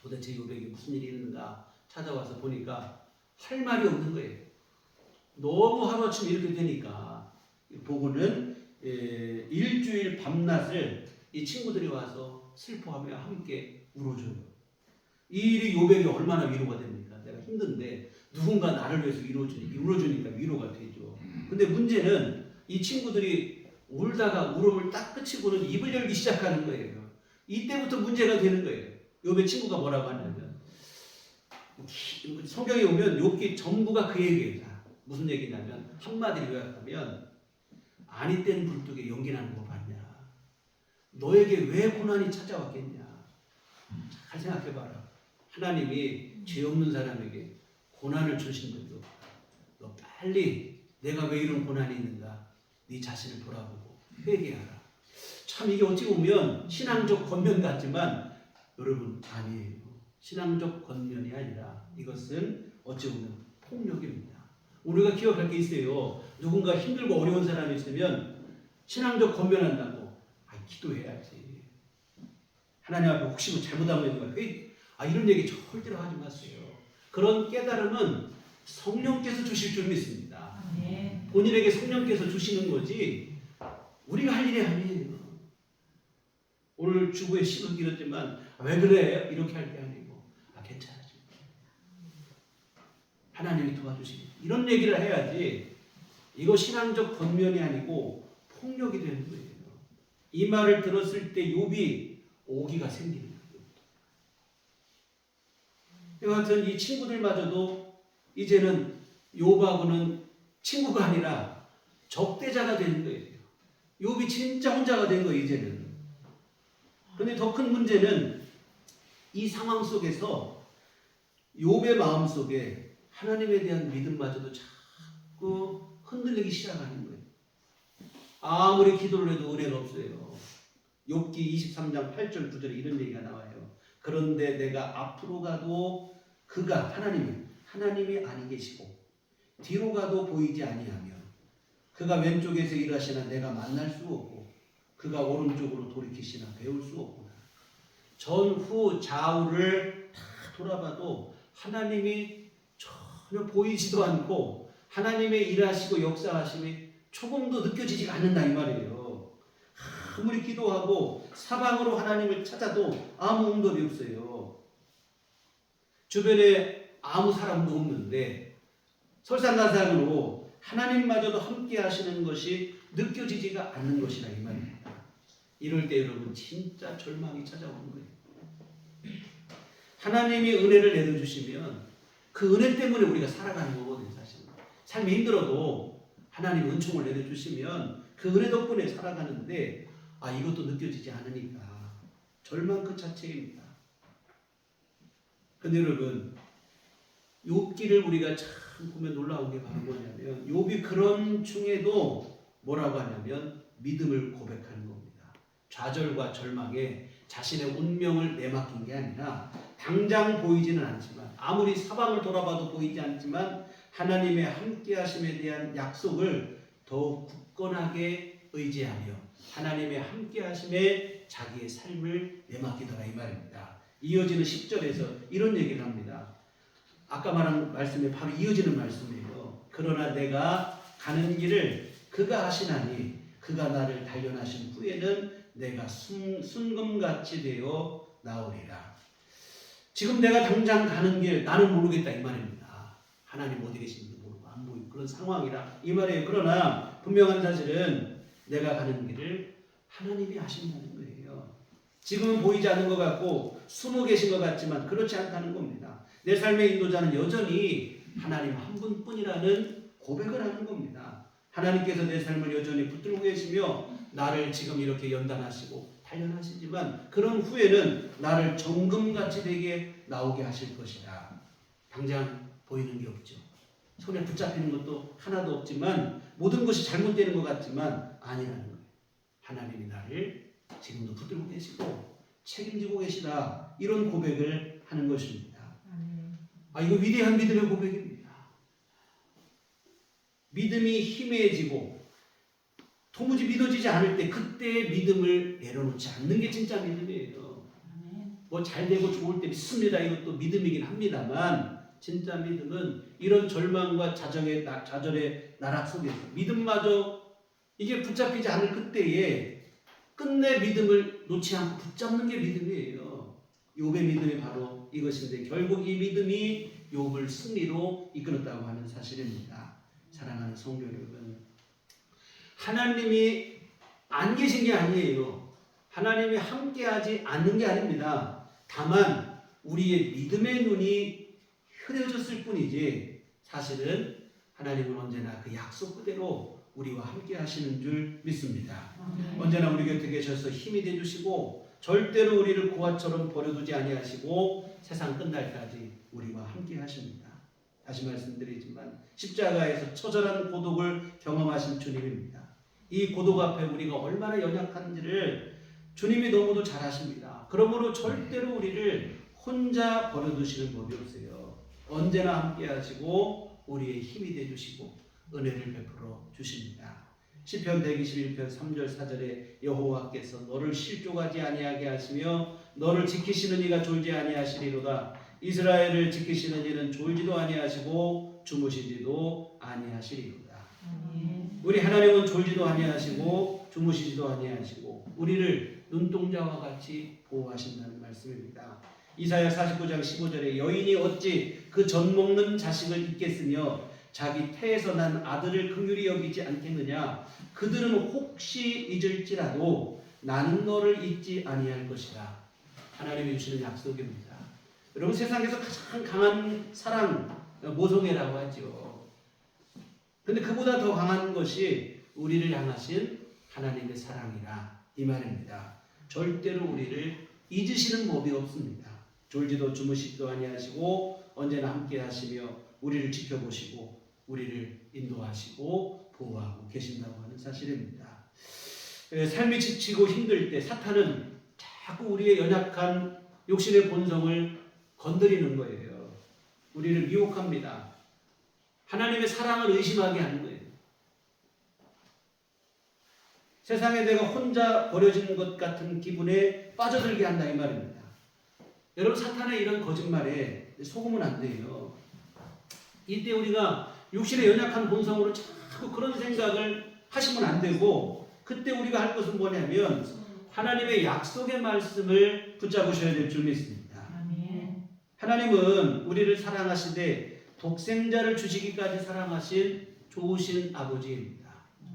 도대체 욥에게 무슨 일이 있는가 찾아와서 보니까 할 말이 없는 거예요. 너무 하루아침에 이렇게 되니까 보고는 일주일 밤낮을 이 친구들이 와서 슬퍼하며 함께 울어줘요. 이 일이 욥에게 얼마나 위로가 됩니까? 내가 힘든데 누군가 나를 위해서 울어주니까 위로가 되죠. 근데 문제는 이 친구들이 울다가 울음을 딱 그치고는 입을 열기 시작하는 거예요. 이때부터 문제가 되는 거예요. 욥의 친구가 뭐라고 하냐면 성경에 보면 욥기 전부가 그 얘기예요. 무슨 얘기냐면 한마디로 요약하면 아니 땐 굴뚝에 연기 나는 거 봤냐? 너에게 왜 고난이 찾아왔겠냐? 잘 생각해봐라. 하나님이 죄 없는 사람에게 고난을 주신 적이 없다. 너 빨리 내가 왜 이런 고난이 있는가? 네 자신을 돌아보고 회개하라. 참 이게 어찌 보면 신앙적 권면 같지만 여러분 아니에요. 신앙적 권면이 아니라 이것은 어찌 보면 폭력입니다. 우리가 기억할 게 있어요. 누군가 힘들고 어려운 사람이 있으면 신앙적 권면한다고 기도해야지. 하나님 앞에 혹시 뭐 잘못하고 있는 거야. 이런 얘기 절대로 하지 마세요. 그런 깨달음은 성령께서 주실 줄 믿습니다. 본인에게 성령께서 주시는 거지 우리가 할 일이 아니에요. 오늘 주부에 시도 길었지만 왜 그래? 이렇게 할 게 아니고 괜찮아지. 하나님이 도와주시니 이런 얘기를 해야지. 이거 신앙적 권면이 아니고 폭력이 되는 거예요. 이 말을 들었을 때 욥이 오기가 생기는 거예요. 여하튼 이 친구들마저도 이제는 욥하고는 친구가 아니라 적대자가 되는 거예요. 욥이 진짜 혼자가 된 거예요, 이제는. 그런데 더 큰 문제는 이 상황 속에서 욥의 마음 속에 하나님에 대한 믿음마저도 자꾸 흔들리기 시작하는 거예요. 아무리 기도를 해도 은혜가 없어요. 욥기 23장 8절 9절에 이런 얘기가 나와요. 그런데 내가 앞으로 가도 그가 하나님이 아니 계시고 뒤로 가도 보이지 아니하며 그가 왼쪽에서 일하시나 내가 만날 수 없고 그가 오른쪽으로 돌이키시나 배울 수 없구나. 전후 좌우를 다 돌아봐도 하나님이 전혀 보이지도 않고 하나님의 일하시고 역사하심이 조금도 느껴지지가 않는다 이 말이에요. 아무리 기도하고 사방으로 하나님을 찾아도 아무 응답이 없어요. 주변에 아무 사람도 없는데 설상가상으로 하나님마저도 함께 하시는 것이 느껴지지가 않는 것이라 이 말입니다. 이럴 때 여러분 진짜 절망이 찾아오는 거예요. 하나님이 은혜를 내려주시면 그 은혜 때문에 우리가 살아가는 거거든요. 사실 삶이 힘들어도 하나님 은총을 내려주시면 그 은혜 덕분에 살아가는데 이것도 느껴지지 않으니까 절망 그 자체입니다. 근데 여러분 욥기를 우리가 참 보면 놀라운 게 바로 뭐냐면 욥이 그런 중에도 뭐라고 하냐면 믿음을 고백하는 겁니다. 좌절과 절망에 자신의 운명을 내맡긴 게 아니라 당장 보이지는 않지만 아무리 사방을 돌아봐도 보이지 않지만 하나님의 함께하심에 대한 약속을 더욱 굳건하게 의지하며 하나님의 함께하심에 자기의 삶을 내맡기더라 이 말입니다. 이어지는 10절에서 이런 얘기를 합니다. 아까 말한 말씀에 바로 이어지는 말씀이에요. 그러나 내가 가는 길을 그가 하시나니 그가 나를 단련하신 후에는 내가 순금같이 되어 나오리라. 지금 내가 당장 가는 길 나는 모르겠다 이 말입니다. 하나님 어디 계신지도 모르고 안 보이고 그런 상황이라 이 말이에요. 그러나 분명한 사실은 내가 가는 길을 하나님이 하신다는 거예요. 지금은 보이지 않는 것 같고 숨어 계신 것 같지만 그렇지 않다는 겁니다. 내 삶의 인도자는 여전히 하나님 한 분뿐이라는 고백을 하는 겁니다. 하나님께서 내 삶을 여전히 붙들고 계시며 나를 지금 이렇게 연단하시고 단련하시지만 그런 후에는 나를 정금같이 되게 나오게 하실 것이다. 당장 보이는 게 없죠. 손에 붙잡히는 것도 하나도 없지만 모든 것이 잘못되는 것 같지만 아니라는 거예요. 하나님이 나를 지금도 붙들고 계시고 책임지고 계시다. 이런 고백을 하는 것입니다. 이거 위대한 믿음의 고백입니다. 믿음이 희미해지고 도무지 믿어지지 않을 때 그때의 믿음을 내려놓지 않는 게 진짜 믿음이에요. 뭐 잘되고 좋을 때 믿습니다. 이것도 믿음이긴 합니다만 진짜 믿음은 이런 절망과 자절의 나락 속에서 믿음마저 이게 붙잡히지 않을 그때에 끝내 믿음을 놓지 않고 붙잡는 게 믿음이에요. 욥의 믿음이 바로 이것인데 결국 이 믿음이 욥을 승리로 이끌었다고 하는 사실입니다. 사랑하는 성도 여러분, 하나님이 안 계신 게 아니에요. 하나님이 함께하지 않는 게 아닙니다. 다만 우리의 믿음의 눈이 흐려졌을 뿐이지 사실은 하나님은 언제나 그 약속 그대로 우리와 함께 하시는 줄 믿습니다. 언제나 우리 곁에 계셔서 힘이 되주시고 절대로 우리를 고아처럼 버려두지 아니하시고 세상 끝날까지 우리와 함께 하십니다. 다시 말씀드리지만 십자가에서 처절한 고독을 경험하신 주님입니다. 이 고독 앞에 우리가 얼마나 연약한지를 주님이 너무도 잘 아십니다. 그러므로 절대로 우리를 혼자 버려두시는 법이 없어요. 언제나 함께 하시고 우리의 힘이 되주시고 은혜를 베풀어 주십니다. 시편 121편 3절 4절에 여호와께서 너를 실족하지 아니하게 하시며 너를 지키시는 이가 졸지 아니하시리로다. 이스라엘을 지키시는 이는 졸지도 아니하시고 주무시지도 아니하시리로다. 우리 하나님은 졸지도 아니하시고 주무시지도 아니하시고 우리를 눈동자와 같이 보호하신다는 말씀입니다. 이사야 49장 15절에 여인이 어찌 그 젖 먹는 자식을 잊겠으며 자기 태에서 난 아들을 긍휼히 여기지 않겠느냐. 그들은 혹시 잊을지라도 나는 너를 잊지 아니할 것이라. 하나님이 주시는 약속입니다. 여러분 세상에서 가장 강한 사랑 모성애라고 하죠. 그런데 그보다 더 강한 것이 우리를 향하신 하나님의 사랑이라 이 말입니다. 절대로 우리를 잊으시는 법이 없습니다. 졸지도 주무시지도 아니하시고 언제나 함께 하시며 우리를 지켜보시고 우리를 인도하시고 보호하고 계신다고 하는 사실입니다. 삶이 지치고 힘들 때 사탄은 자꾸 우리의 연약한 욕심의 본성을 건드리는 거예요. 우리를 미혹합니다. 하나님의 사랑을 의심하게 하는 거예요. 세상에 내가 혼자 버려진 것 같은 기분에 빠져들게 한다 이 말입니다. 여러분 사탄의 이런 거짓말에 속으면 안 돼요. 이때 우리가 육신의 연약한 본성으로 자꾸 그런 생각을 하시면 안 되고 그때 우리가 할 것은 뭐냐면 하나님의 약속의 말씀을 붙잡으셔야 될 줄 믿습니다. 하나님은 우리를 사랑하시되 독생자를 주시기까지 사랑하신 좋으신 아버지입니다.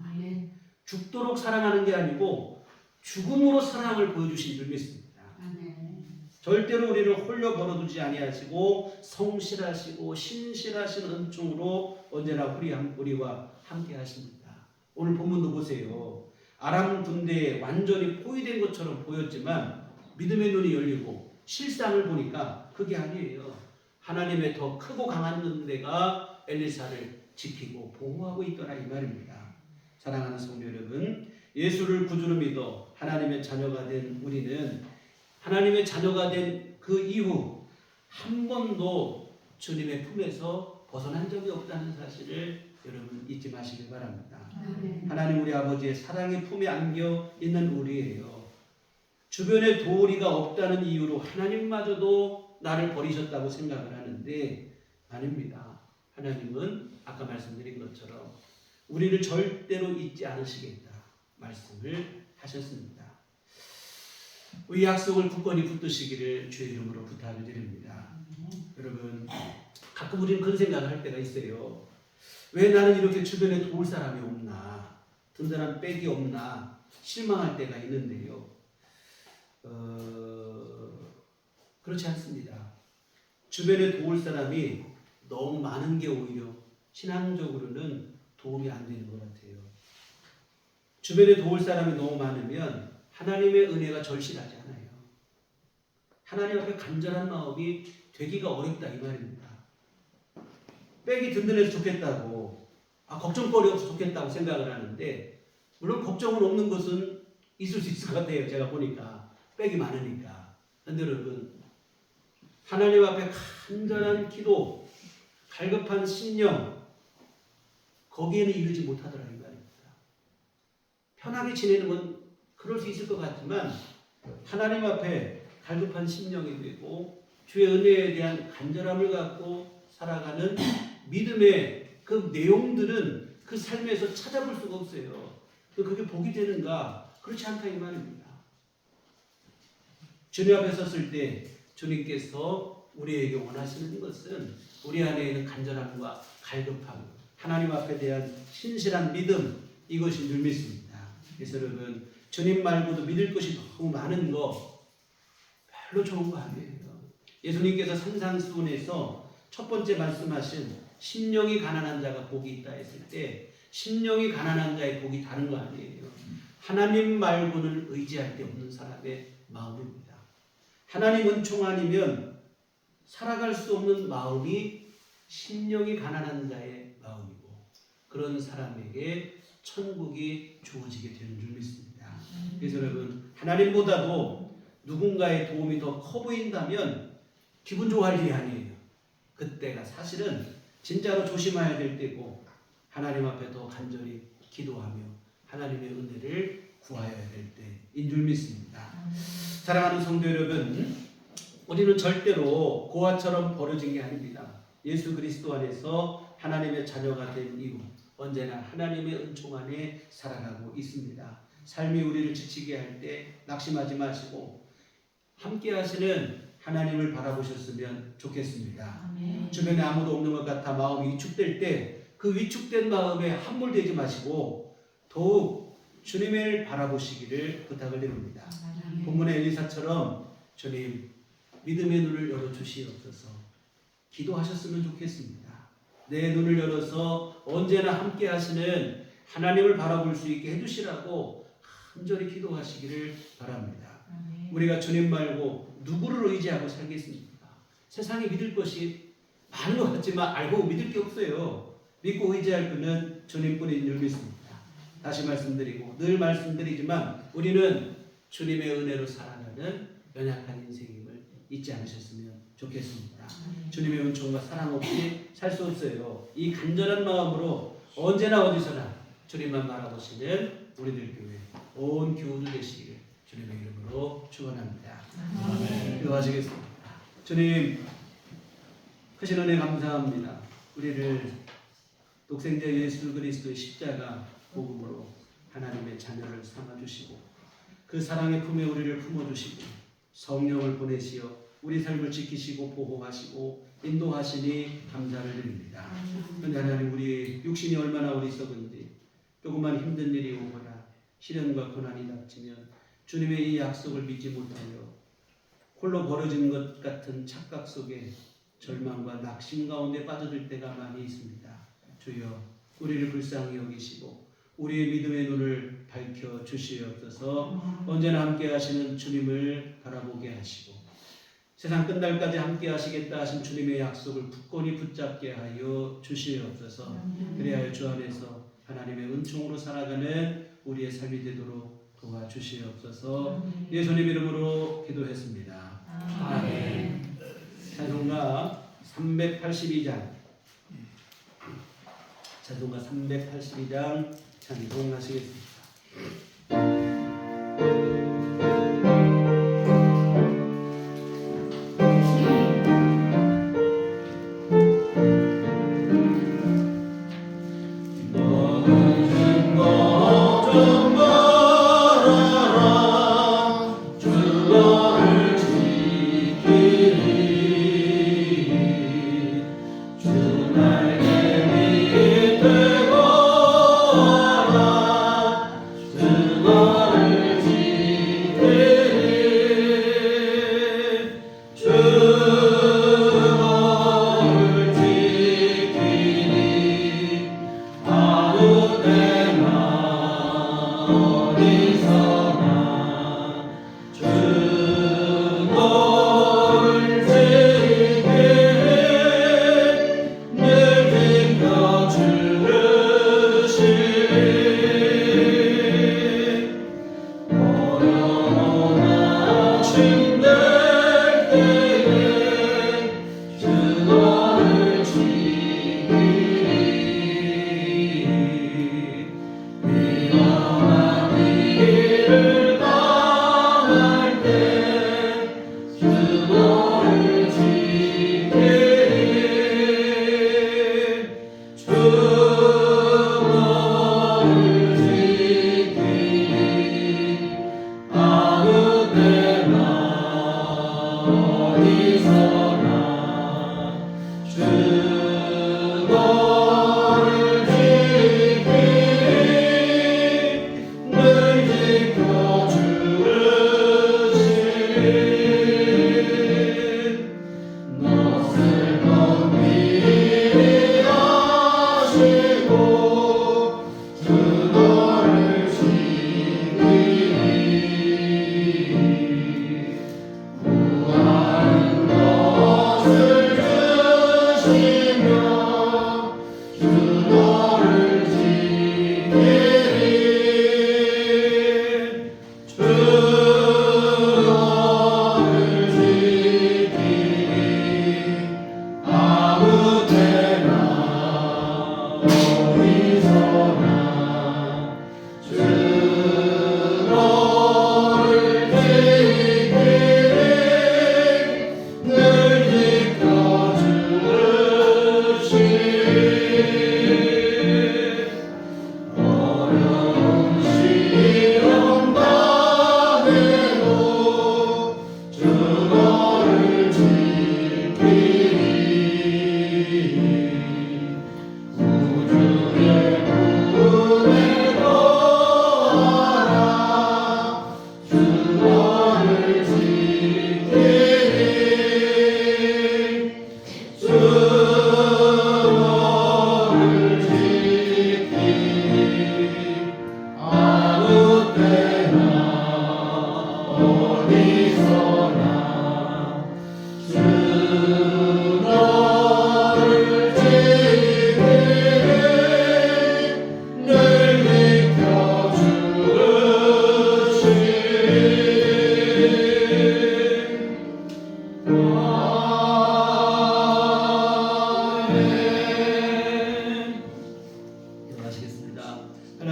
아멘. 죽도록 사랑하는 게 아니고 죽음으로 사랑을 보여주신 줄 믿습니다. 아멘. 절대로 우리를 홀려 버려두지 아니하시고 성실하시고 신실하신 은총으로 언제나 우리와 함께 하십니다. 오늘 본문도 보세요. 아람 군대에 완전히 포위된 것처럼 보였지만 믿음의 눈이 열리고 실상을 보니까 그게 아니에요. 하나님의 더 크고 강한 은혜가 엘리사를 지키고 보호하고 있더라 이 말입니다. 사랑하는 성도 여러분, 예수를 구주로 믿어 하나님의 자녀가 된 우리는 하나님의 자녀가 된 그 이후 한 번도 주님의 품에서 벗어난 적이 없다는 사실을 여러분 잊지 마시길 바랍니다. 아멘. 하나님 우리 아버지의 사랑의 품에 안겨 있는 우리예요. 주변에 도리가 없다는 이유로 하나님마저도 나를 버리셨다고 생각을 하는데 아닙니다. 하나님은 아까 말씀드린 것처럼 우리를 절대로 잊지 않으시겠다 말씀을 하셨습니다. 이 약속을 굳건히 붙드시기를 주의 이름으로 부탁을 드립니다. 여러분, 가끔 우리는 그런 생각을 할 때가 있어요. 왜 나는 이렇게 주변에 도울 사람이 없나, 든든한 백이 없나 실망할 때가 있는데요. 그렇지 않습니다. 주변에 도울 사람이 너무 많은 게 오히려 신앙적으로는 도움이 안 되는 것 같아요. 주변에 도울 사람이 너무 많으면 하나님의 은혜가 절실하지 않아요. 하나님 앞에 간절한 마음이 되기가 어렵다 이 말입니다. 백이 든든해서 좋겠다고, 걱정거리 없어 좋겠다고 생각을 하는데 물론 걱정은 없는 것은 있을 수 있을 것 같아요. 제가 보니까 백이 많으니까. 그런데 여러분, 하나님 앞에 간절한 기도, 갈급한 심령, 거기에는 이르지 못하더라 이 말입니다. 편하게 지내는 건 그럴 수 있을 것 같지만 하나님 앞에 갈급한 심령이 되고 주의 은혜에 대한 간절함을 갖고 살아가는 믿음의 그 내용들은 그 삶에서 찾아볼 수가 없어요. 그게 복이 되는가? 그렇지 않다 이 말입니다. 주님 앞에 섰을 때 주님께서 우리에게 원하시는 것은 우리 안에 있는 간절함과 갈급함, 하나님 앞에 대한 신실한 믿음, 이것인 줄 믿습니다. 그래서 여러분, 주님 말고도 믿을 것이 너무 많은 거 별로 좋은 거 아니에요. 예수님께서 산상수훈에서 첫 번째 말씀하신 심령이 가난한 자가 복이 있다 했을 때 심령이 가난한 자의 복이 다른 거 아니에요. 하나님 말고는 의지할 데 없는 사람의 마음입니다. 하나님 은총 아니면 살아갈 수 없는 마음이 심령이 가난한 자의 마음이고 그런 사람에게 천국이 주어지게 되는 줄 믿습니다. 그래서 여러분, 하나님보다도 누군가의 도움이 더 커 보인다면 기분 좋아할 일이 아니에요. 그때가 사실은 진짜로 조심해야 될 때고 하나님 앞에 더 간절히 기도하며 하나님의 은혜를 구하여야 될 때인 줄 믿습니다. 사랑하는 성도 여러분, 우리는 절대로 고아처럼 버려진 게 아닙니다. 예수 그리스도 안에서 하나님의 자녀가 된 이후 언제나 하나님의 은총 안에 살아가고 있습니다. 삶이 우리를 지치게 할 때 낙심하지 마시고 함께 하시는 하나님을 바라보셨으면 좋겠습니다. 아멘. 주변에 아무도 없는 것 같아 마음이 위축될 때 그 위축된 마음에 함몰되지 마시고 더욱 주님을 바라보시기를 부탁을 드립니다. 아멘. 본문의 엘리사처럼 주님 믿음의 눈을 열어주시옵소서 기도하셨으면 좋겠습니다. 내 눈을 열어서 언제나 함께 하시는 하나님을 바라볼 수 있게 해주시라고 간절히 기도하시기를 바랍니다. 아멘. 우리가 주님 말고 누구를 의지하고 살겠습니까? 세상에 믿을 것이 많은 것 같지만 알고 믿을 게 없어요. 믿고 의지할 분은 주님뿐인 줄 믿습니다. 다시 말씀드리고 늘 말씀드리지만 우리는 주님의 은혜로 살아가는 연약한 인생임을 잊지 않으셨으면 좋겠습니다. 주님의 은총과 사랑 없이 살 수 없어요. 이 간절한 마음으로 언제나 어디서나 주님만 바라보시는 우리들 교회 온 교우들 되시기를 주님의 이름으로 축원합니다. 기도하시겠습니다. 주님 크신 은혜 감사합니다. 우리를 독생자 예수 그리스도의 십자가 복음으로 하나님의 자녀를 삼아주시고 그 사랑의 품에 우리를 품어주시고 성령을 보내시어 우리 삶을 지키시고 보호하시고 인도하시니 감사를 드립니다. 그런데 하나님, 우리 육신이 얼마나 어리석은지 조금만 힘든 일이 오거나 시련과 고난이 닥치면 주님의 이 약속을 믿지 못하여 홀로 버려진 것 같은 착각 속에 절망과 낙심 가운데 빠져들 때가 많이 있습니다. 주여, 우리를 불쌍히 여기시고 우리의 믿음의 눈을 밝혀 주시옵소서. 언제나 함께 하시는 주님을 바라보게 하시고 세상 끝날까지 함께 하시겠다 하신 주님의 약속을 굳건히 붙잡게 하여 주시옵소서. 그리하여 주 안에서 하나님의 은총으로 살아가는 우리의 삶이 되도록 도와주시옵소서. 예수님 이름으로 기도했습니다. 아멘. 찬송가 382장 찬송하시겠습니다.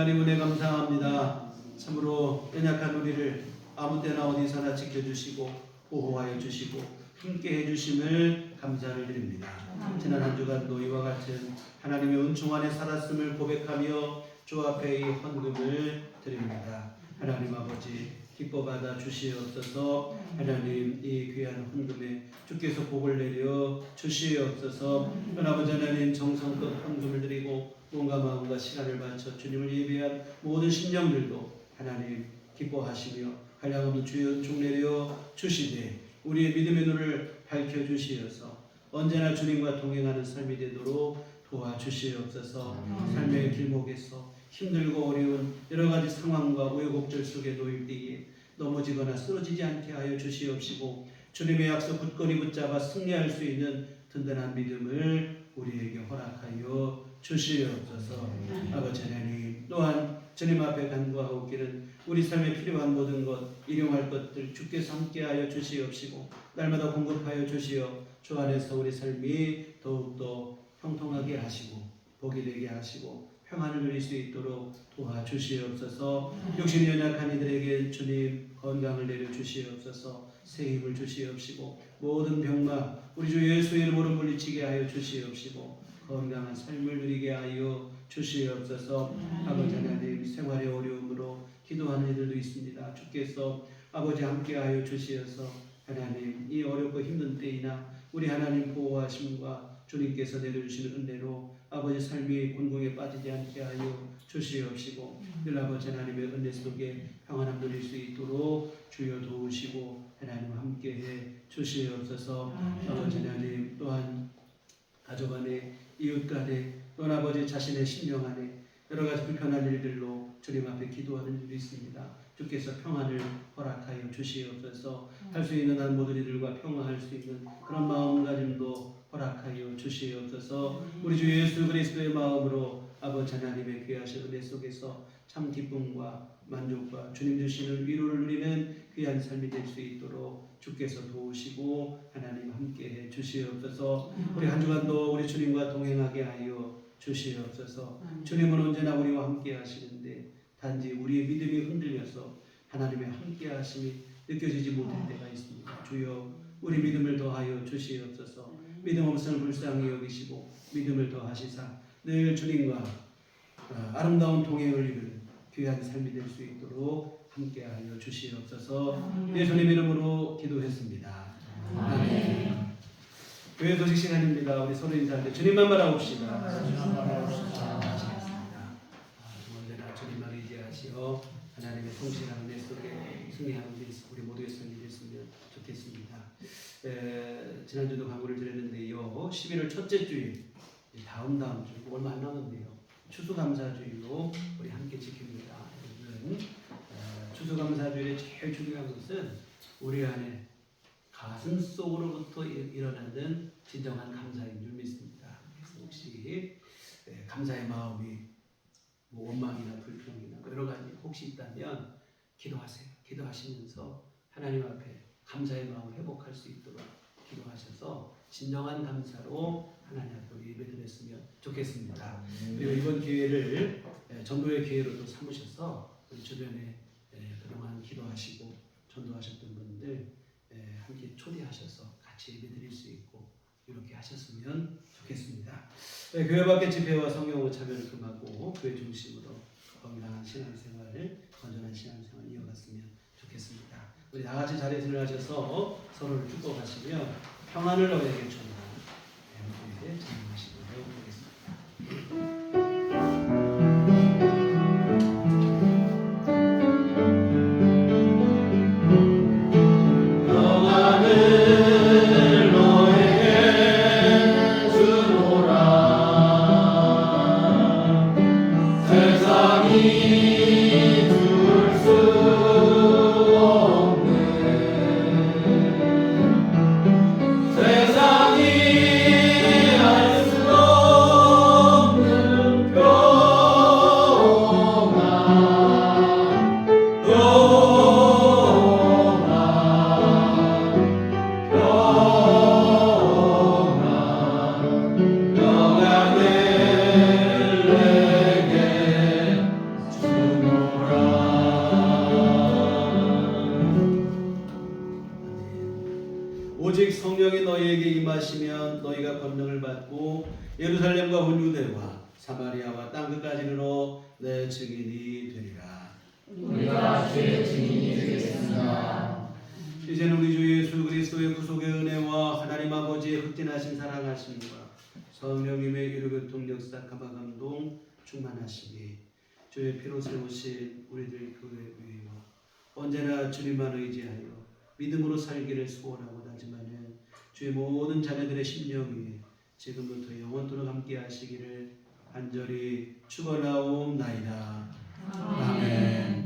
하나님 은혜 감사합니다. 참으로 연약한 우리를 아무 때나 어디서나 지켜주시고 보호하여 주시고 함께 해주심을 감사를 드립니다. 지난 한 주간도 이와 같은 하나님의 은총 안에 살았음을 고백하며 주 앞에 이 헌금을 드립니다. 하나님 아버지 기뻐 받아 주시옵소서. 하나님 이 귀한 헌금에 주께서 복을 내려 주시옵소서. 아버지 하나님 정성껏 헌금을 드리고 몸과 마음과 시간을 바쳐 주님을 예배한 모든 심령들도 하나님 기뻐하시며 한량없는 주여 종 내려 주시되 우리의 믿음의 눈을 밝혀 주시어서 언제나 주님과 동행하는 삶이 되도록 도와주시옵소서. 삶의 길목에서 힘들고 어려운 여러 가지 상황과 우여곡절 속에 놓일 때에 넘어지거나 쓰러지지 않게 하여 주시옵시고 주님의 약속 굳건히 붙잡아 승리할 수 있는 든든한 믿음을 우리에게 허락하여 주시옵소서. 아버지 하나님 또한 주님 앞에 간구하옵기는 우리 삶에 필요한 모든 것 일용할 것들 주께서 함께하여 주시옵시고 날마다 공급하여 주시어 주 안에서 우리 삶이 더욱더 형통하게 하시고 복이 되게 하시고 평안을 누릴 수 있도록 도와주시옵소서. 육신이 연약한 이들에게 주님 건강을 내려주시옵소서. 새 힘을 주시옵시고 모든 병마 우리 주 예수의 이름으로 물리치게 하여 주시옵시고 건강한 삶을 누리게 하여 주시옵소서. 아버지 하나님 생활의 어려움으로 기도하는 이들도 있습니다. 주께서 아버지 함께하여 주시어서 하나님 이 어렵고 힘든 때이나 우리 하나님 보호하심과 주님께서 내려주시는 은혜로 아버지 삶이 곤궁에 빠지지 않게 하여 주시옵시고 늘 아버지 하나님의 은혜 속에 평안함 누릴 수 있도록 주여 도우시고 하나님 함께해 주시옵소서. 아버지 하나님 또한 가족 안에 이웃 간에 또한 아버지 자신의 심령 안에 여러 가지 불편한 일들로 주님 앞에 기도하는 일이 있습니다. 주께서 평안을 허락하여 주시옵소서. 할 수 있는 한 모든 이들과 평화할 수 있는 그런 마음가짐도 허락하여 주시옵소서. 우리 주 예수 그리스도의 마음으로 아버지 하나님의 귀하신 은혜 속에서 참 기쁨과 만족과 주님 주시는 위로를 누리는 귀한 삶이 될 수 있도록 주께서 도우시고 하나님 함께해 주시옵소서. 우리 한 주간도 우리 주님과 동행하게 하여 주시옵소서. 주님은 언제나 우리와 함께 하시는데 단지 우리의 믿음이 흔들려서 하나님의 함께 하심이 느껴지지 못할 때가 있습니다. 주여 우리 믿음을 더하여 주시옵소서. 믿음 없음을 불쌍히 여기시고 믿음을 더하시사 늘 주님과 아름다운 동행을 이루는 귀한 삶이 될 수 있도록 함께하여 주시옵소서. 예수님 이름으로 기도했습니다. 아멘. 교회 소식 시간입니다. 우리 서로 인사할 때 주님만 바라봅시다. 언제나 주님만 의지하시어 하나님의 성실한 은혜 속에 승리하는 우리 모두의 삶이 됐으면 좋겠습니다. 지난주도 광고를 드렸는데요. 11월 첫째 주일 다음 주 얼마 안 남았는데요. 추수감사주일로 우리 함께 지킵니다. 여러분 추수감사주일의 제일 중요한 것은 우리 안에 가슴 속으로부터 일어나는 진정한 감사인 줄 믿습니다. 그래서 혹시 감사의 마음이 원망이나 불평이나 여러 가지 혹시 있다면 기도하세요. 기도하시면서 하나님 앞에 감사의 마음을 회복할 수 있도록 기도하셔서 진정한 감사로 하나님 앞에 예배드렸으면 좋겠습니다. 그리고 이번 기회를 전도의 기회로 또 삼으셔서 우리 주변에 그동안 기도하시고 전도하셨던 분들 함께 초대하셔서 같이 예배드릴 수 있고 이렇게 하셨으면 좋겠습니다. 교회 밖의 집회와 성경으로 참여를 금하고 교회 중심으로 건강한 신앙생활, 건전한 신앙생활 이어갔으면 좋겠습니다. 우리 다 같이 자리에 들어가셔서 서로를 축복하시며 평안을 너에게 전하는 무대에 참여하시도록 하겠습니다. 오직 성령이 너희에게 임하시면 너희가 권능을 받고 예루살렘과 온 유대와 사마리아와 땅끝까지 이르러 내 증인이 되리라. 우리가 주의 증인이 되겠습니다. 이제는 우리 주 예수 그리스도의 구속의 은혜와 하나님 아버지의 흑진하신 사랑하심과 성령님의 유료교통 역사 감화감동 충만하시니 주의 피로 세우신 우리들 교회 위에 언제나 주님만 의지하여 믿음으로 살기를 소원하고 다짐하는 주의 모든 자녀들의 심령 위에 지금부터 영원토록 함께 하시기를 간절히 축원하옵나이다. 아멘.